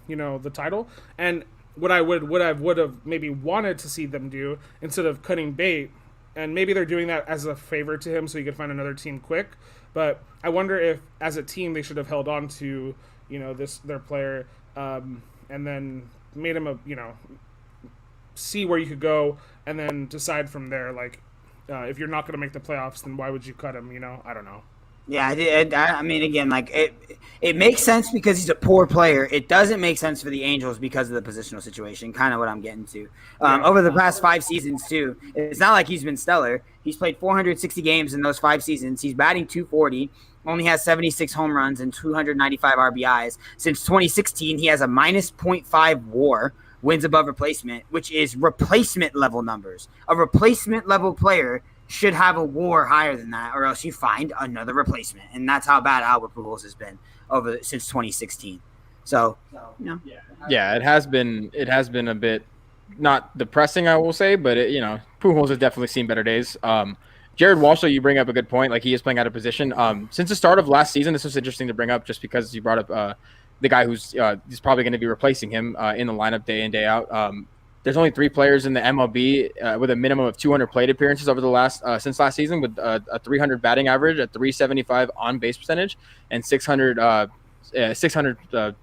the title? And what I would have maybe wanted to see them do instead of cutting bait, and maybe they're doing that as a favor to him so he could find another team quick. But I wonder if, as a team, they should have held on to their player, and then made him see where you could go, and then decide from there. Like, if you're not going to make the playoffs, then why would you cut him? I don't know. Yeah, I mean, again, like it makes sense because he's a poor player. It doesn't make sense for the Angels because of the positional situation. Kind of what I'm getting to. Over the past 5 seasons, too, it's not like he's been stellar. He's played 460 games in those 5 seasons. He's batting .240. Only has 76 home runs and 295 RBIs. Since 2016, he has a minus .5 WAR, wins above replacement, which is replacement level numbers. A replacement level player should have a WAR higher than that, or else you find another replacement, and that's how bad Albert Pujols has been since 2016. So, yeah, it has been a bit not depressing, I will say, but Pujols has definitely seen better days. Jared Walsh, you bring up a good point. Like, he is playing out of position. Since the start of last season, this was interesting to bring up just because you brought up the guy who's probably going to be replacing him in the lineup day in, day out. There's only 3 players in the MLB with a minimum of 200 plate appearances over the since last season, with a 300 batting average, a 375 on base percentage, and 600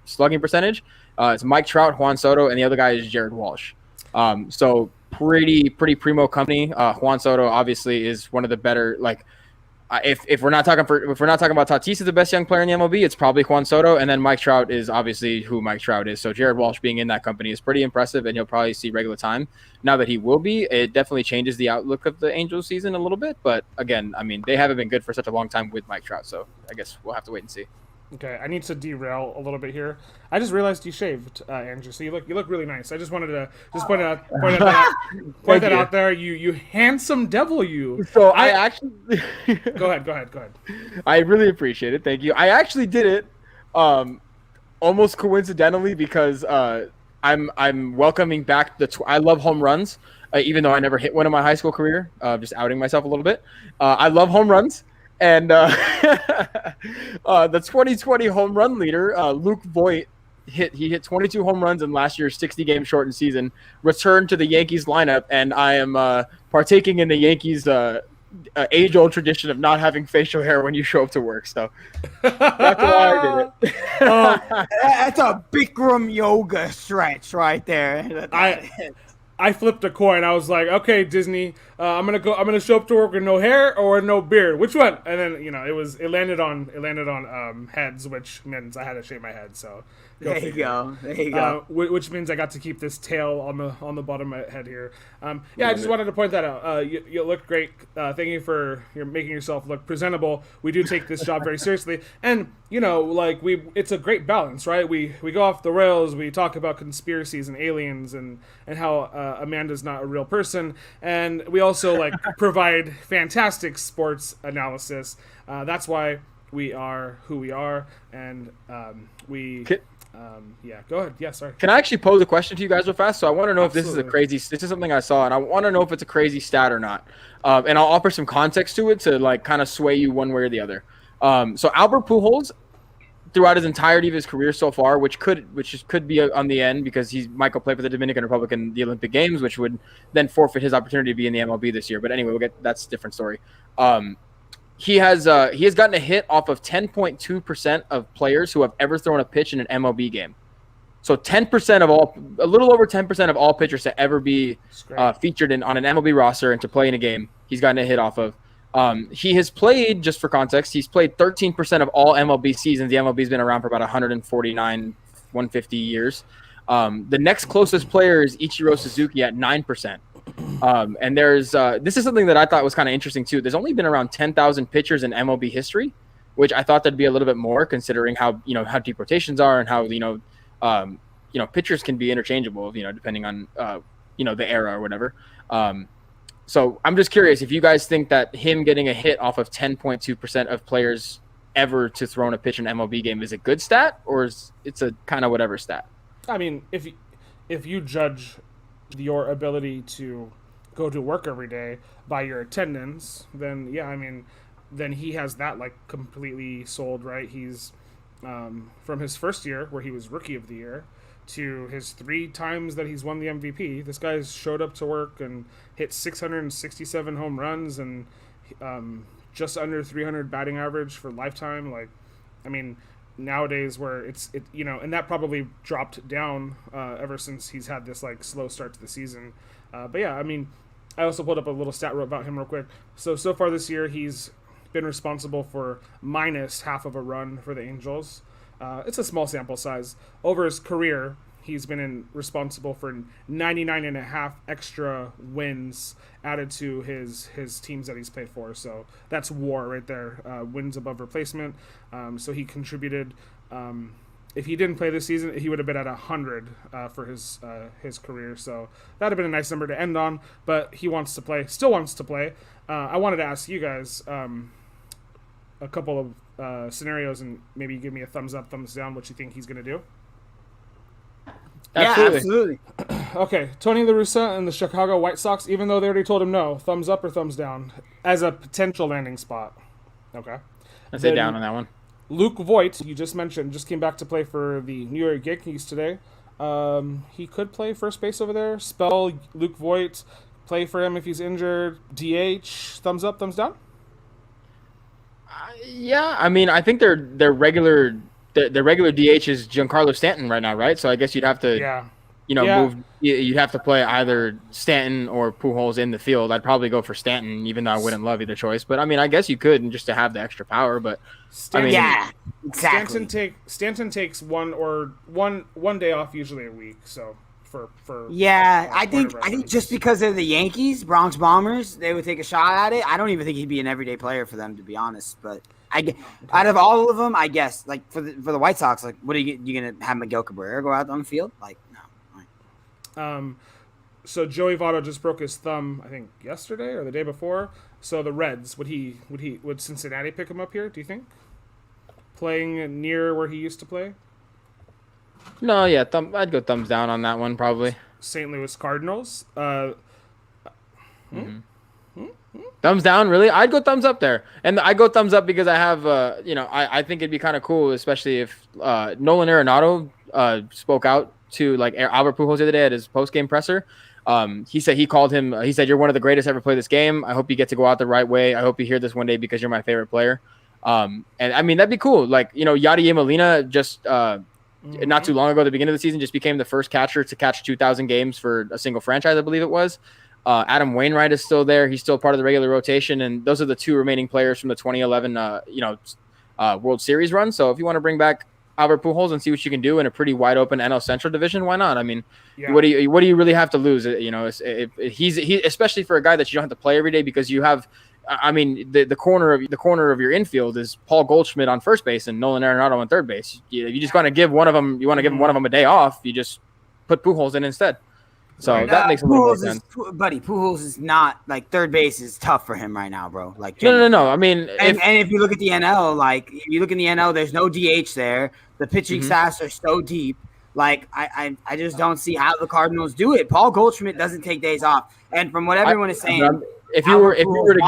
slugging percentage. It's Mike Trout, Juan Soto, and the other guy is Jared Walsh. So pretty primo company. Juan Soto obviously is one of the better. Like, if we're not talking about Tatis is the best young player in the MLB, it's probably Juan Soto, and then Mike Trout is obviously who Mike Trout is. So Jared Walsh being in that company is pretty impressive, and he'll probably see regular time. Now that he will be, it definitely changes the outlook of the Angels season a little bit. But again, I mean, they haven't been good for such a long time with Mike Trout, so I guess we'll have to wait and see. Okay, I need to derail a little bit here. I just realized you shaved, Andrew. So you look really nice. I just wanted to point that out there. You handsome devil, you. So I actually go ahead. I really appreciate it. Thank you. I actually did it, almost coincidentally because I'm welcoming back I love home runs, even though I never hit one in my high school career. Just outing myself a little bit. I love home runs. And the 2020 home run leader, Luke Voigt, hit 22 home runs in last year's 60-game shortened season, returned to the Yankees lineup, and I am partaking in the Yankees' age-old tradition of not having facial hair when you show up to work. So that's why I did it. That's a Bikram yoga stretch right there. I flipped a coin. I was like, okay, Disney, I'm gonna show up to work with no hair or no beard. Which one? And then it landed on heads, which means I had to shave my head. So there you go. Which means I got to keep this tail on the bottom of my head here. I just wanted to point that out. You look great. Thank you for making yourself look presentable. We do take this job very seriously, and it's a great balance, right? We go off the rails. We talk about conspiracies and aliens and how Amanda's not a real person, and we also provide fantastic sports analysis. That's why we are who we are, and go ahead. Yeah, sorry. Can I actually pose a question to you guys real fast? So I want to know if this is something I saw, and I want to know if it's a crazy stat or not. And I'll offer some context to it to kind of sway you one way or the other. So Albert Pujols, throughout his entirety of his career so far, which could be on the end because he might go play for the Dominican Republic in the Olympic Games, which would then forfeit his opportunity to be in the MLB this year. But anyway, that's a different story. He has gotten a hit off of 10.2% of players who have ever thrown a pitch in an MLB game. So 10% of a little over 10% of all pitchers to ever be featured on an MLB roster and to play in a game, he's gotten a hit off of. He has played, just for context, he's played 13% of all MLB seasons. The MLB's been around for about 150 years. The next closest player is Ichiro Suzuki at 9%. And there's this is something that I thought was kind of interesting too. There's only been around 10,000 pitchers in MLB history, which I thought that'd be a little bit more considering how deep rotations are and how pitchers can be interchangeable, depending on the era or whatever. So I'm just curious if you guys think that him getting a hit off of 10.2% of players ever to throw in a pitch in an MLB game is a good stat, or is it's a kind of whatever stat? I mean, if you judge your ability to go to work every day by your attendance, then yeah, I mean, then he has that like completely sold, right? He's from his first year where he was rookie of the year to his 3 times that he's won the MVP. This guy's showed up to work and hit 667 home runs and just under 300 batting average for lifetime. Like, I mean, nowadays where and that probably dropped down ever since he's had this like slow start to the season. But yeah, I mean, I also pulled up a little stat about him real quick. So far this year, he's been responsible for minus half of a run for the Angels. It's a small sample size. Over his career, he's been responsible for 99 and a half extra wins added to his teams that he's played for. So that's WAR right there, wins above replacement. So he contributed. If he didn't play this season, he would have been at 100 for his career. So that'd have been a nice number to end on. But he wants to play, still wants to play. I wanted to ask you guys a couple of scenarios and maybe give me a thumbs up, thumbs down, what you think he's going to do. Absolutely. Okay, Tony La Russa and the Chicago White Sox, even though they already told him no, thumbs up or thumbs down as a potential landing spot. Okay. I'd say down on that one. Luke Voigt, you just mentioned, just came back to play for the New York Yankees today. He could play first base over there. Spell Luke Voigt, play for him if he's injured. DH, thumbs up, thumbs down? Yeah, I mean, I think their regular DH is Giancarlo Stanton right now, right? So I guess you'd have to, move. You'd have to play either Stanton or Pujols in the field. I'd probably go for Stanton, even though I wouldn't love either choice. But I mean, I guess you could, and just to have the extra power. But Stanton, exactly. Stanton takes one day off usually a week. So for I think just because they're the Yankees, Bronx Bombers, they would take a shot at it. I don't even think he'd be an everyday player for them, to be honest. But out of all of them, I guess like for the White Sox, like what are you gonna have Miguel Cabrera go out on the field? Like no. So Joey Votto just broke his thumb, I think yesterday or the day before. So the Reds, would Cincinnati pick him up here? Do you think playing near where he used to play? No, yeah, I'd go thumbs down on that one probably. St. Louis Cardinals. Thumbs down, really? I'd go thumbs up there, and I go thumbs up because I have, I think it'd be kind of cool, especially if Nolan Arenado spoke out to like Albert Pujols the other day at his post game presser. He said you're one of the greatest ever play this game. I hope you get to go out the right way. I hope you hear this one day because you're my favorite player. And I mean that'd be cool. Like Yadier Molina just not too long ago, at the beginning of the season, just became the first catcher to catch 2,000 games for a single franchise, I believe it was. Adam Wainwright is still there. He's still part of the regular rotation, and those are the 2 remaining players from the 2011, World Series run. So if you want to bring back Albert Pujols and see what you can do in a pretty wide open NL Central division, why not? I mean, what do you really have to lose? He's especially for a guy that you don't have to play every day because you have. I mean, the corner of your infield is Paul Goldschmidt on first base and Nolan Arenado on third base. You just want to give one of them. You want to give one of them a day off. You just put Pujols in instead. So that makes a little more sense. Pujols is not like third base is tough for him right now, bro. Like no. I mean, if you look at the NL, like you look in the NL, there's no DH there. The pitching staffs are so deep. Like I just don't see how the Cardinals do it. Paul Goldschmidt doesn't take days off, and from what everyone is saying. If you were to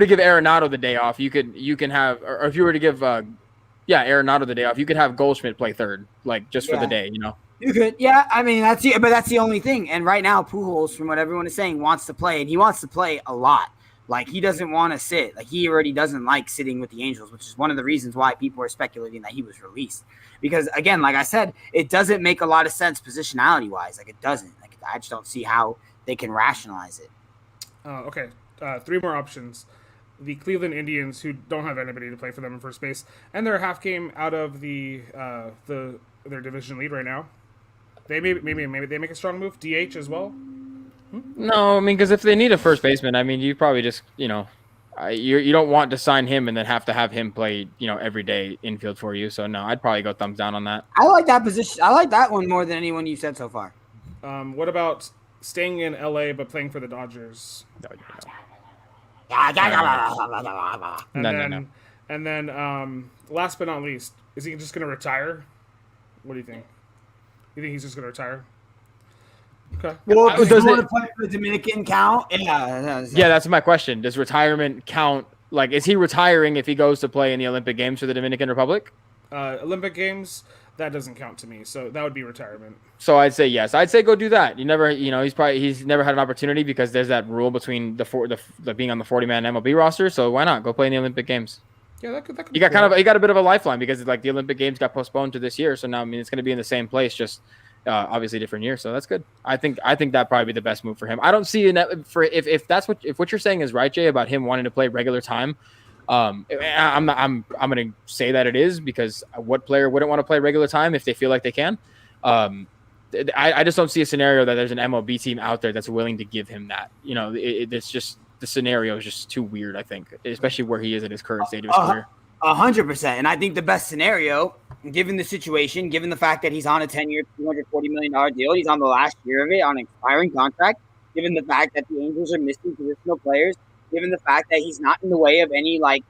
give Arenado the day off, you can have, or if you were to give Arenado the day off, you could have Goldschmidt play third, like just for the day, You could, yeah. I mean, that's the only thing. And right now, Pujols, from what everyone is saying, wants to play, and he wants to play a lot. Like he doesn't want to sit. Like he already doesn't like sitting with the Angels, which is one of the reasons why people are speculating that he was released. Because again, like I said, it doesn't make a lot of sense positionality wise. Like it doesn't. Like I just don't see how they can rationalize it. Okay. 3 more options. The Cleveland Indians, who don't have anybody to play for them in first base, and they're a half game out of their division lead right now. They maybe they make a strong move. DH as well. No, I mean because if they need a first baseman, I mean you probably just you don't want to sign him and then have to have him play every day infield for you. So no, I'd probably go thumbs down on that. I like that position. I like that one more than anyone you said so far. What about staying in LA but playing for the Dodgers. No. And then last but not least, is he just going to retire? What do you think? You think he's just going to retire? Okay. Well, Does does it- it play for the Dominican count? Yeah. Yeah, that's my question. Does retirement count? Like, is he retiring if he goes to play in the Olympic Games for the Dominican Republic? Olympic Games, that doesn't count to me. So that would be retirement. So I'd say yes. I'd say go do that. He's never had an opportunity because there's that rule between the being on the 40-man MLB roster. So why not go play in the Olympic Games? Yeah, that could. You got you got a bit of a lifeline because like the Olympic Games got postponed to this year. So now it's going to be in the same place, just obviously different year. So that's good. I think that probably be the best move for him. I don't see if what you're saying is right, Jay, about him wanting to play regular time. I'm going to say that it is because what player wouldn't want to play regular time if they feel like they can? I just don't see a scenario that there's an MLB team out there that's willing to give him that. It's just the scenario is just too weird. I think, especially where he is at his current stage of his career. 100%. And I think the best scenario, given the situation, given the fact that he's on a 10-year, $240 million deal, he's on the last year of it on an expiring contract, given the fact that the Angels are missing positional players, given the fact that he's not in the way of any type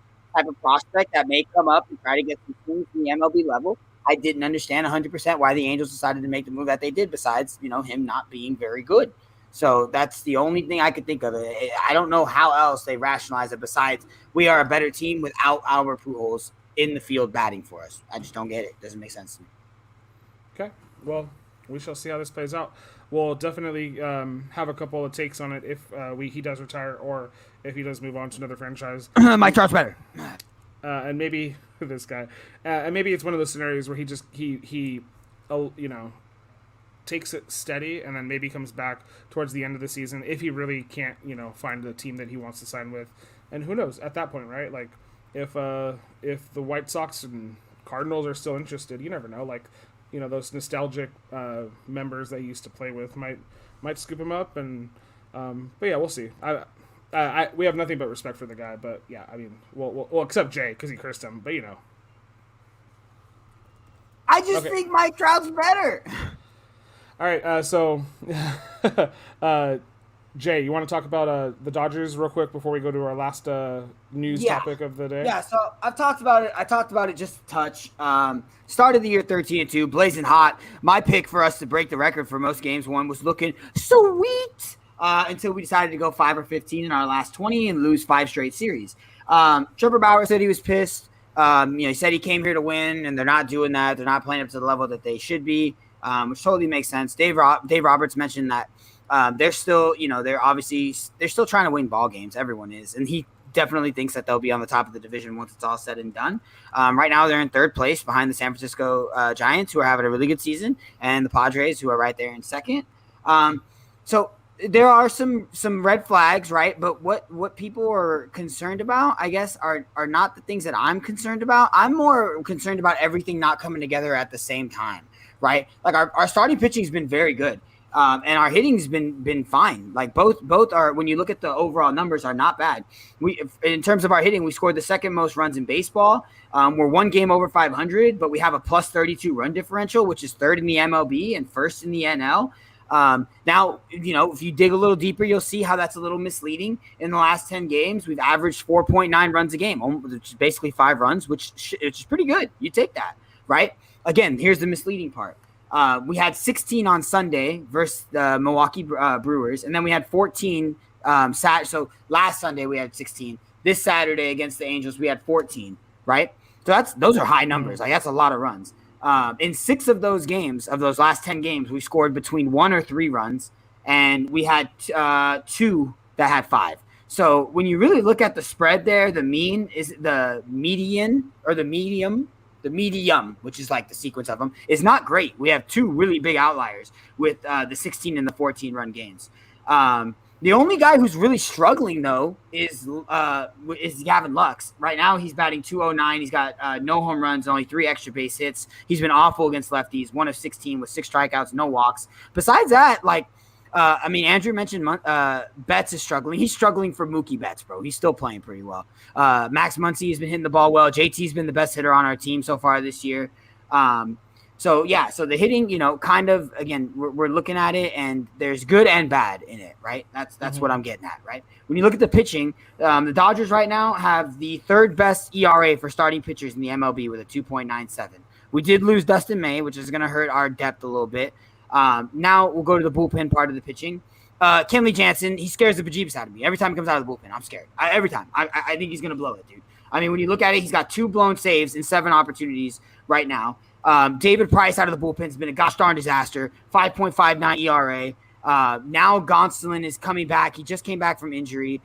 of prospect that may come up and try to get some things from the MLB level, I didn't understand 100% why the Angels decided to make the move that they did, besides, him not being very good. So that's the only thing I could think of. I don't know how else they rationalize it besides we are a better team without Albert Pujols in the field batting for us. I just don't get it. Doesn't make sense to me. Okay. Well, we shall see how this plays out. We'll definitely have a couple of takes on it if he does retire or if he does move on to another franchise. Mike Trout's better. And maybe this guy. And maybe it's one of those scenarios where he takes it steady and then maybe comes back towards the end of the season if he really can't, find the team that he wants to sign with. And who knows at that point, right? Like if the White Sox and Cardinals are still interested, you never know. Like, those nostalgic members that he used to play with might scoop him up. And but yeah, we'll see. We have nothing but respect for the guy, but yeah, I mean, well except Jay because he cursed him, but I just think Mike Trout's better. All right, so Jay, you want to talk about the Dodgers real quick before we go to our last news topic of the day? Yeah, so I've talked about it. I talked about it just a touch. Started the year 13-2, blazing hot. My pick for us to break the record for most games won was looking sweet until we decided to go 5-15 in our last 20 and lose 5 straight series. Trevor Bauer said he was pissed. He said he came here to win, and they're not doing that. They're not playing up to the level that they should be, which totally makes sense. Dave Roberts mentioned that they're still, they're still trying to win ball games. Everyone is, and he definitely thinks that they'll be on the top of the division once it's all said and done. Right now, they're in third place behind the San Francisco Giants, who are having a really good season, and the Padres, who are right there in second. So there are some red flags, right? But what people are concerned about, I guess, are not the things that I'm concerned about. I'm more concerned about everything not coming together at the same time, right? Like our starting pitching has been very good. And our hitting's been fine. Like both are, when you look at the overall numbers, are not bad. In terms of our hitting, we scored the second most runs in baseball. We're one game over 500, but we have a plus 32 run differential, which is third in the MLB and first in the NL. Now, if you dig a little deeper, you'll see how that's a little misleading. In the last 10 games, we've averaged 4.9 runs a game, which is basically 5 runs, which is pretty good. You take that, right? Again, here's the misleading part. We had 16 on Sunday versus the Milwaukee Brewers, and then we had 14 so last Sunday we had 16. This Saturday against the Angels we had 14, right? So those are high numbers. Like that's a lot of runs. In 6 of those games, of those last 10 games, we scored between 1 or 3 runs, and we had 2 that had 5. So when you really look at the spread there, the mean is the median or the medium, which is like the sequence of them, is not great. We have 2 really big outliers with the 16 and the 14 run games. The only guy who's really struggling, though, is Gavin Lux. Right now, he's batting .209. He's got no home runs, only 3 extra base hits. He's been awful against lefties, 1 of 16 with 6 strikeouts, no walks. Besides that, Andrew mentioned Betts is struggling. He's struggling for Mookie Betts, bro. He's still playing pretty well. Max Muncy has been hitting the ball well. JT's been the best hitter on our team so far this year. So so the hitting, kind of, again, we're looking at it, and there's good and bad in it, right? That's what I'm getting at, right? When you look at the pitching, the Dodgers right now have the third best ERA for starting pitchers in the MLB with a 2.97. We did lose Dustin May, which is going to hurt our depth a little bit. Now we'll go to the bullpen part of the pitching. Kenley Jansen, he scares the bejeebus out of me. Every time he comes out of the bullpen, I'm scared. Every time. I think he's going to blow it, dude. I mean, when you look at it, he's got 2 blown saves in 7 opportunities right now. David Price out of the bullpen has been a gosh darn disaster. 5.59 ERA. Now Gonsolin is coming back. He just came back from injury.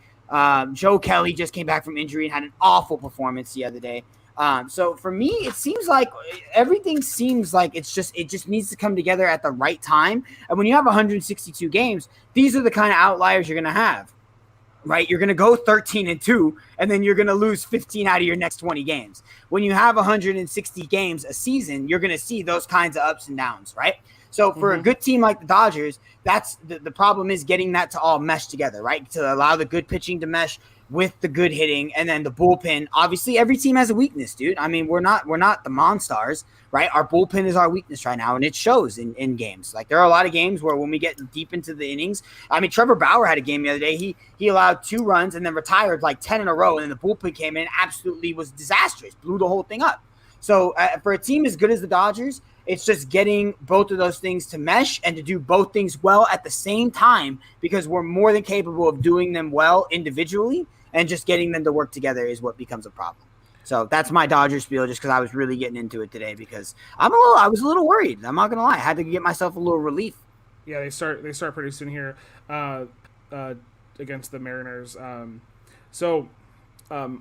Joe Kelly just came back from injury and had an awful performance the other day. So for me, it seems like everything seems like it just needs to come together at the right time. And when you have 162 games, these are the kind of outliers you're going to have. Right, you're going to go 13-2, and then you're going to lose 15 out of your next 20 games. When you have 160 games a season, you're going to see those kinds of ups and downs, right? So for a good team like the Dodgers, that's the problem, is getting that to all mesh together, right? To allow the good pitching to mesh with the good hitting, and then the bullpen. Obviously, every team has a weakness, dude. I mean, we're not the Monstars, right? Our bullpen is our weakness right now, and it shows in games. Like, there are a lot of games where when we get deep into the innings, I mean, Trevor Bauer had a game the other day. He allowed 2 runs and then retired like 10 in a row, and then the bullpen came in and absolutely was disastrous, blew the whole thing up. So for a team as good as the Dodgers, it's just getting both of those things to mesh and to do both things well at the same time, because we're more than capable of doing them well individually, and just getting them to work together is what becomes a problem. So that's my Dodgers spiel, just because I was really getting into it today, because I was a little worried. I'm not going to lie. I had to get myself a little relief. Yeah, they start pretty soon here against the Mariners.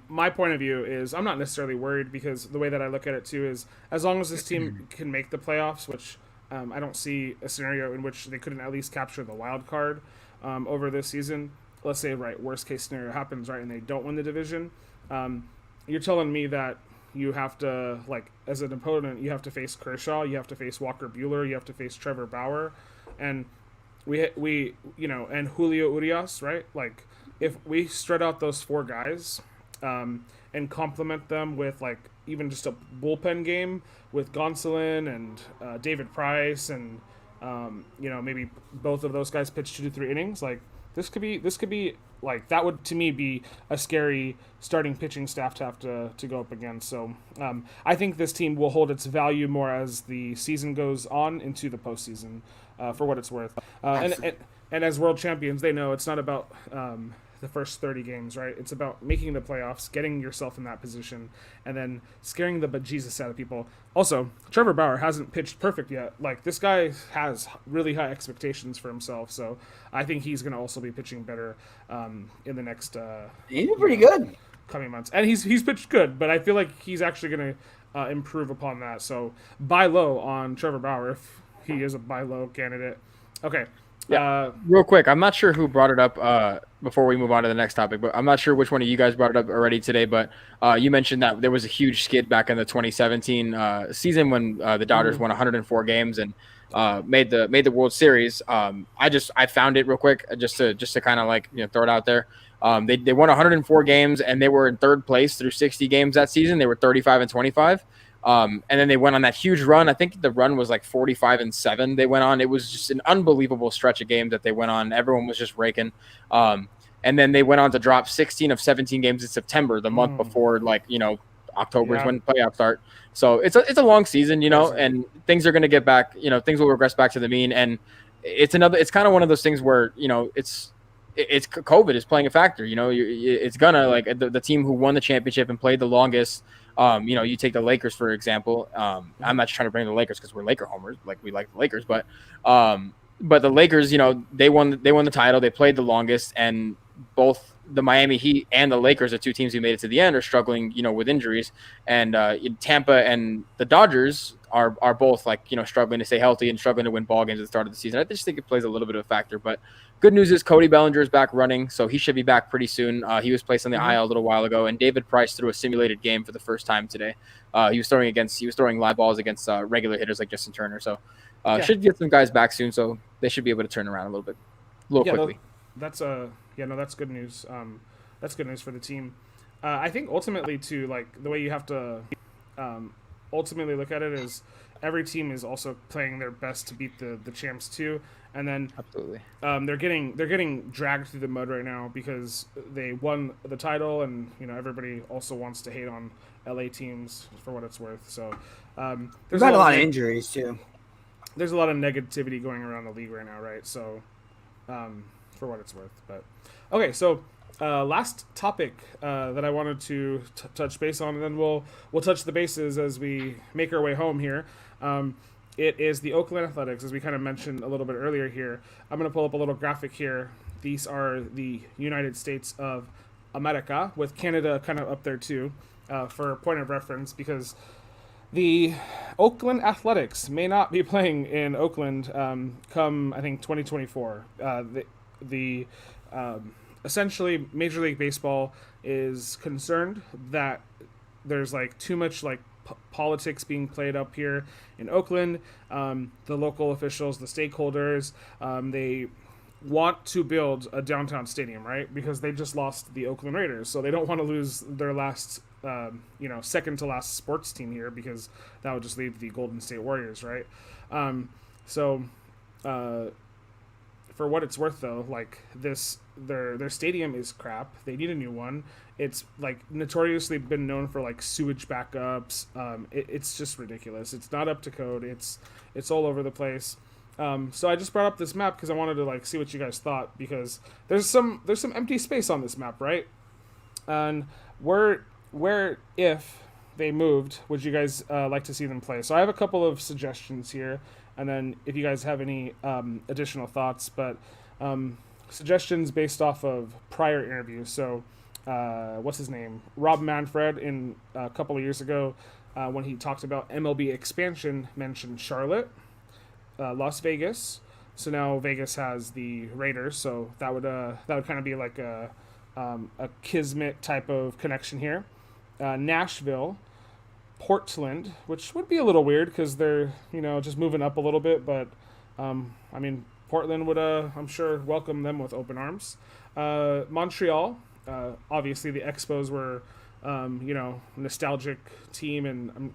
My point of view is I'm not necessarily worried, because the way that I look at it too is, as long as this team can make the playoffs, which I don't see a scenario in which they couldn't at least capture the wild card over this season. Let's say, right, worst case scenario happens, right, and they don't win the division. You're telling me that you have to, like, as an opponent, you have to face Kershaw, you have to face Walker Buehler, you have to face Trevor Bauer, and we and Julio Urias, right? Like, if we spread out those 4 guys and complement them with, like, even just a bullpen game with Gonsolin and David Price, and maybe both of those guys pitch 2 to 3 innings, like, this could be like, that would, to me, be a scary starting pitching staff to have to go up against. So I think this team will hold its value more as the season goes on into the postseason, for what it's worth. And as world champions, they know it's not about the first 30 games, right? It's about making the playoffs, getting yourself in that position, and then scaring the bejesus out of people. Also, Trevor Bauer hasn't pitched perfect yet. Like, this guy has really high expectations for himself, so I think he's going to also be pitching better in the next he's been pretty good coming months. And he's pitched good, but I feel like he's actually going to improve upon that. So buy low on Trevor Bauer if he is a buy low candidate. Okay. Yeah, real quick, I'm not sure who brought it up before we move on to the next topic, but I'm not sure which one of you guys brought it up already today, but you mentioned that there was a huge skid back in the 2017 season when the Dodgers won 104 games and made the World Series. I found it real quick just to kind of, like, throw it out there. They won 104 games and they were in 3rd place through 60 games that season. They were 35-25. And then they went on that huge run. I think the run was like 45-7 they went on. It was just an unbelievable stretch of games that they went on. Everyone was just raking. And then they went on to drop 16 of 17 games in September, the month before, October is when playoffs start. So it's a long season, and things are going to get back, things will regress back to the mean. And it's kind of one of those things where, it's COVID is playing a factor. It's gonna, like, the team who won the championship and played the longest. You take the Lakers, for example. I'm not trying to bring the Lakers because we're Laker homers, like, we like the Lakers, but the Lakers, they won the title. They played the longest, and both the Miami Heat and the Lakers, the 2 teams who made it to the end, are struggling, with injuries. And Tampa and the Dodgers are both, like, struggling to stay healthy and struggling to win ball games at the start of the season. I just think it plays a little bit of a factor, but good news is Cody Bellinger is back running, so he should be back pretty soon. He was placed on the IL a little while ago, and David Price threw a simulated game for the first time today. He was throwing live balls against regular hitters like Justin Turner, so should get some guys back soon, so they should be able to turn around a little quickly. That's good news. That's good news for the team. I think ultimately, too, like, the way you have to ultimately look at it is every team is also playing their best to beat the champs too. And then Absolutely. they're getting dragged through the mud right now because they won the title, and everybody also wants to hate on LA teams for what it's worth. So there's a lot of injuries too. There's a lot of negativity going around the league right now, right? So for what it's worth, but okay. So last topic that I wanted to touch base on, and then we'll touch the bases as we make our way home here. It is the Oakland Athletics, as we kind of mentioned a little bit earlier here. I'm going to pull up a little graphic here. These are the United States of America, with Canada kind of up there too, for a point of reference, because the Oakland Athletics may not be playing in Oakland come, I think, 2024. Essentially, Major League Baseball is concerned that there's like too much like politics being played up here in Oakland. The local officials, the stakeholders, they want to build a downtown stadium, right? Because they just lost the Oakland Raiders, so they don't want to lose their last, second to last sports team here, because that would just leave the Golden State Warriors, right? For what it's worth, though, like their stadium is crap. They need a new one. It's like notoriously been known for like sewage backups. It's just ridiculous. It's not up to code. It's all over the place. So I just brought up this map because I wanted to like see what you guys thought, because there's some empty space on this map, right? And where if they moved, would you guys like to see them play? So I have a couple of suggestions here, and then if you guys have any additional thoughts, but suggestions based off of prior interviews. So what's his name? Rob Manfred, in a couple of years ago, when he talked about MLB expansion, mentioned Charlotte, Las Vegas. So now Vegas has the Raiders, so that would kind of be like a kismet type of connection here. Nashville, Portland, which would be a little weird because they're just moving up a little bit, but Portland would I'm sure welcome them with open arms. Montreal, obviously the Expos were nostalgic team, and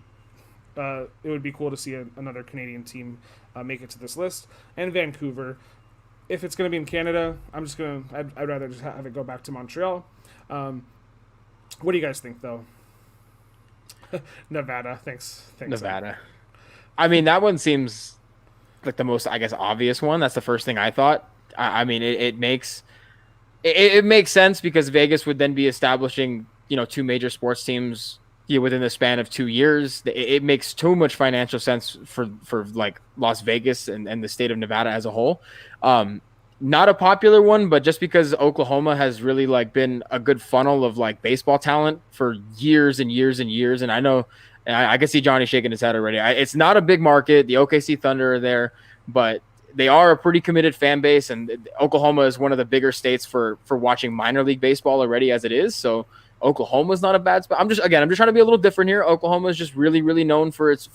it would be cool to see another Canadian team make it to this list. And Vancouver. If it's going to be in Canada, I'd rather just have it go back to Montreal. What do you guys think, though? Nevada. Thanks. Nevada. I mean, that one seems like the most, I guess, obvious one. That's the first thing I thought. It makes sense because Vegas would then be establishing, two major sports teams within the span of 2 years. It makes too much financial sense for like Las Vegas and the state of Nevada as a whole. Not a popular one, but just because Oklahoma has really like been a good funnel of like baseball talent for years and years and years. And I know, I can see Johnny shaking his head already. It's not a big market. The OKC Thunder are there, but they are a pretty committed fan base. And Oklahoma is one of the bigger states for watching minor league baseball already as it is. So Oklahoma is not a bad spot. I'm just trying to be a little different here. Oklahoma is just really, really known for its,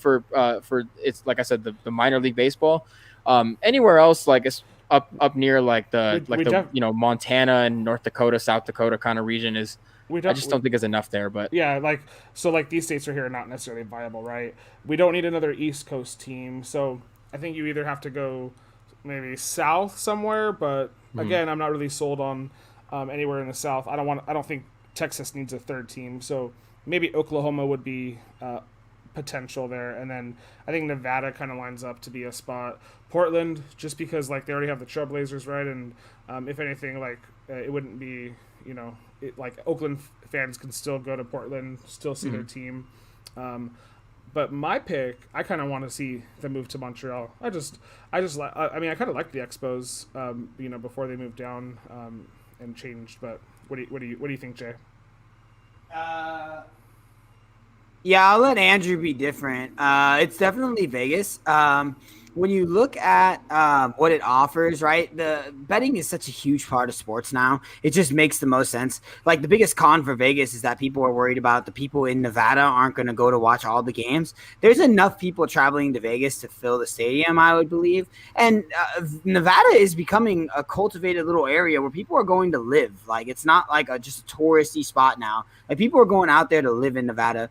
like I said, the minor league baseball. Anywhere else, like it's up near like Montana and North Dakota, South Dakota kind of region I just don't think is enough there. But yeah, like these states are here not necessarily viable, right? We don't need another East Coast team, so I think you either have to go maybe south somewhere. But again, I'm not really sold on anywhere in the South. I don't think Texas needs a third team, so maybe Oklahoma would be potential there, and then I think Nevada kind of lines up to be a spot. Portland, just because like they already have the Trailblazers, right? And if anything, like it wouldn't be, like Oakland fans can still go to Portland, still see their team. But my pick, I kind of want to see them move to Montreal. I kind of like the Expos, before they moved down and changed. But what do you think, Jay? Yeah, I'll let Andrew be different. It's definitely Vegas. When you look at what it offers, right, the betting is such a huge part of sports now. It just makes the most sense. Like the biggest con for Vegas is that people are worried about the people in Nevada aren't going to go to watch all the games. There's enough people traveling to Vegas to fill the stadium, I would believe. And Nevada is becoming a cultivated little area where people are going to live. Like it's not like just a touristy spot now. Like people are going out there to live in Nevada.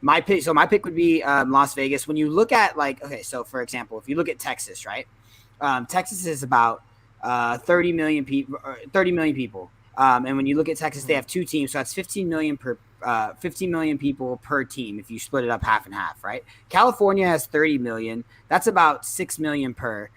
My pick would be Las Vegas. When you look at so for example, if you look at Texas, right? Texas is about 30 million people. And when you look at Texas, they have 2 teams, so that's 15 million people per team if you split it up half and half, right? California has 30 million. That's about 6 million per.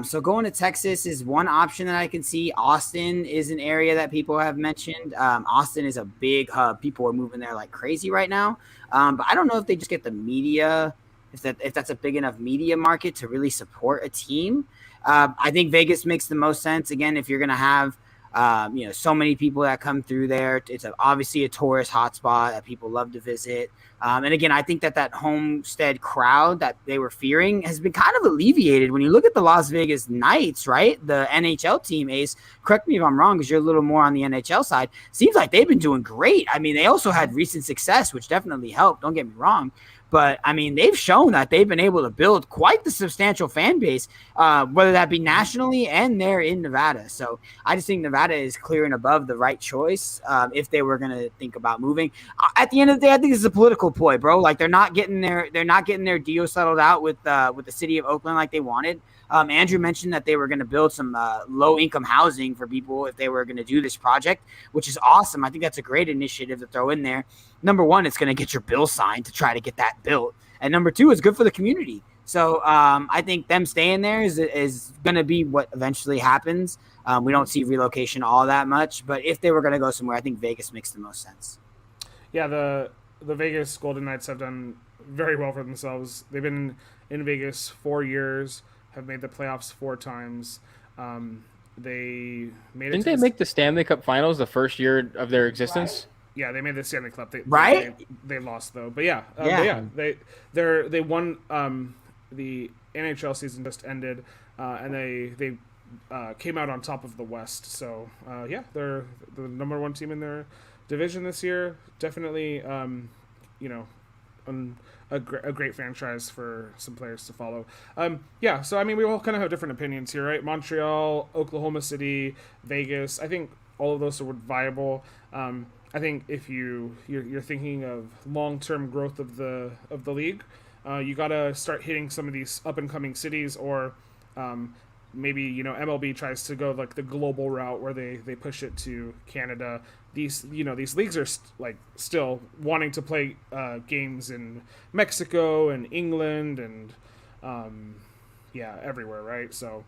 So going to Texas is one option that I can see. Austin is an area that people have mentioned. Austin is a big hub. People are moving there like crazy right now. But I don't know if they just get the media, if that's a big enough media market to really support a team. I think Vegas makes the most sense. Again, if you're going to have so many people that come through there, it's obviously a tourist hotspot that people love to visit. And again, I think that Homestead crowd that they were fearing has been kind of alleviated when you look at the Las Vegas Knights, right? The NHL team, Ace, correct me if I'm wrong because you're a little more on the NHL side. Seems like they've been doing great. I mean, they also had recent success, which definitely helped. Don't get me wrong. But, I mean, they've shown that they've been able to build quite the substantial fan base, whether that be nationally and there in Nevada. So I just think Nevada is clear and above the right choice if they were going to think about moving. At the end of the day, I think this is a political ploy, bro. Like they're not getting their deal settled out with the city of Oakland like they wanted. Andrew mentioned that they were going to build some low-income housing for people if they were going to do this project, which is awesome. I think that's a great initiative to throw in there. Number one, it's going to get your bill signed to try to get that built. And number two, it's good for the community. So I think them staying there is going to be what eventually happens. We don't see relocation all that much. But if they were going to go somewhere, I think Vegas makes the most sense. Yeah, the Vegas Golden Knights have done very well for themselves. They've been in Vegas 4 years. Have made the playoffs 4 times. They made it. Didn't they make the Stanley Cup Finals the first year of their existence? Right. Yeah, they made the Stanley Cup. They lost though, but they won. The NHL season just ended, and they came out on top of the West. So they're the number 1 team in their division this year. Definitely, a great franchise for some players to follow. So I mean, we all kind of have different opinions here, right? Montreal, Oklahoma City, Vegas. I think all of those are viable. I think if you're thinking of long-term growth of the league, you gotta start hitting some of these up-and-coming cities, or maybe MLB tries to go like the global route where they push it to Canada. These leagues are still wanting to play games in Mexico and England and everywhere, right? So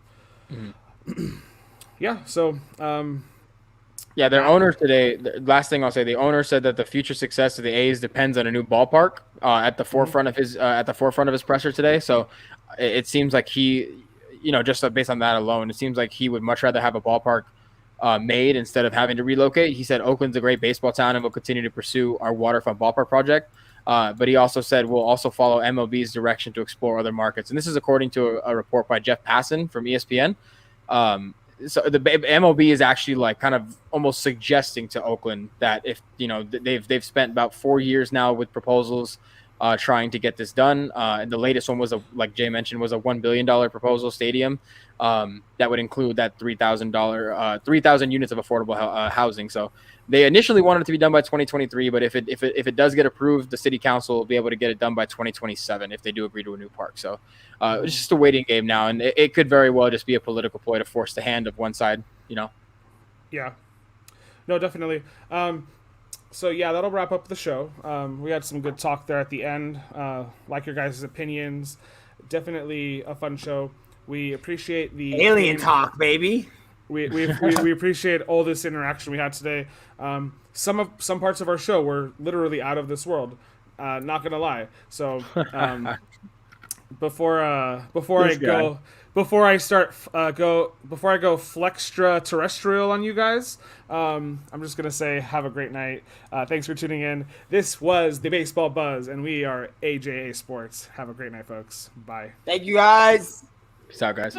their owner today. The last thing I'll say, the owner said that the future success of the A's depends on a new ballpark at the forefront of his presser today. So it seems like he, just based on that alone, it seems like he would much rather have a ballpark made instead of having to relocate. He said Oakland's a great baseball town and will continue to pursue our waterfront ballpark project. But he also said we'll also follow MLB's direction to explore other markets. And this is according to a report by Jeff Passan from ESPN. So the MLB is actually like kind of almost suggesting to Oakland that if they've spent about 4 years now with proposals trying to get this done, and the latest one was like Jay mentioned, was a $1 billion proposal stadium that would include that 3,000 units of affordable housing. So they initially wanted it to be done by 2023, but if it does get approved, the city council will be able to get it done by 2027 if they do agree to a new park. So it's just a waiting game now, and it could very well just be a political ploy to force the hand of one side. Yeah, no, definitely. That'll wrap up the show. We had some good talk there at the end. Like your guys' opinions. Definitely a fun show. We appreciate the alien talk, baby. We appreciate all this interaction we had today. Some parts of our show were literally out of this world. Not gonna lie. So before I go flextra terrestrial on you guys, I'm just gonna say have a great night. Thanks for tuning in. This was the Baseball Buzz, and we are AJA Sports. Have a great night, folks. Bye. Thank you, guys. Peace out, guys.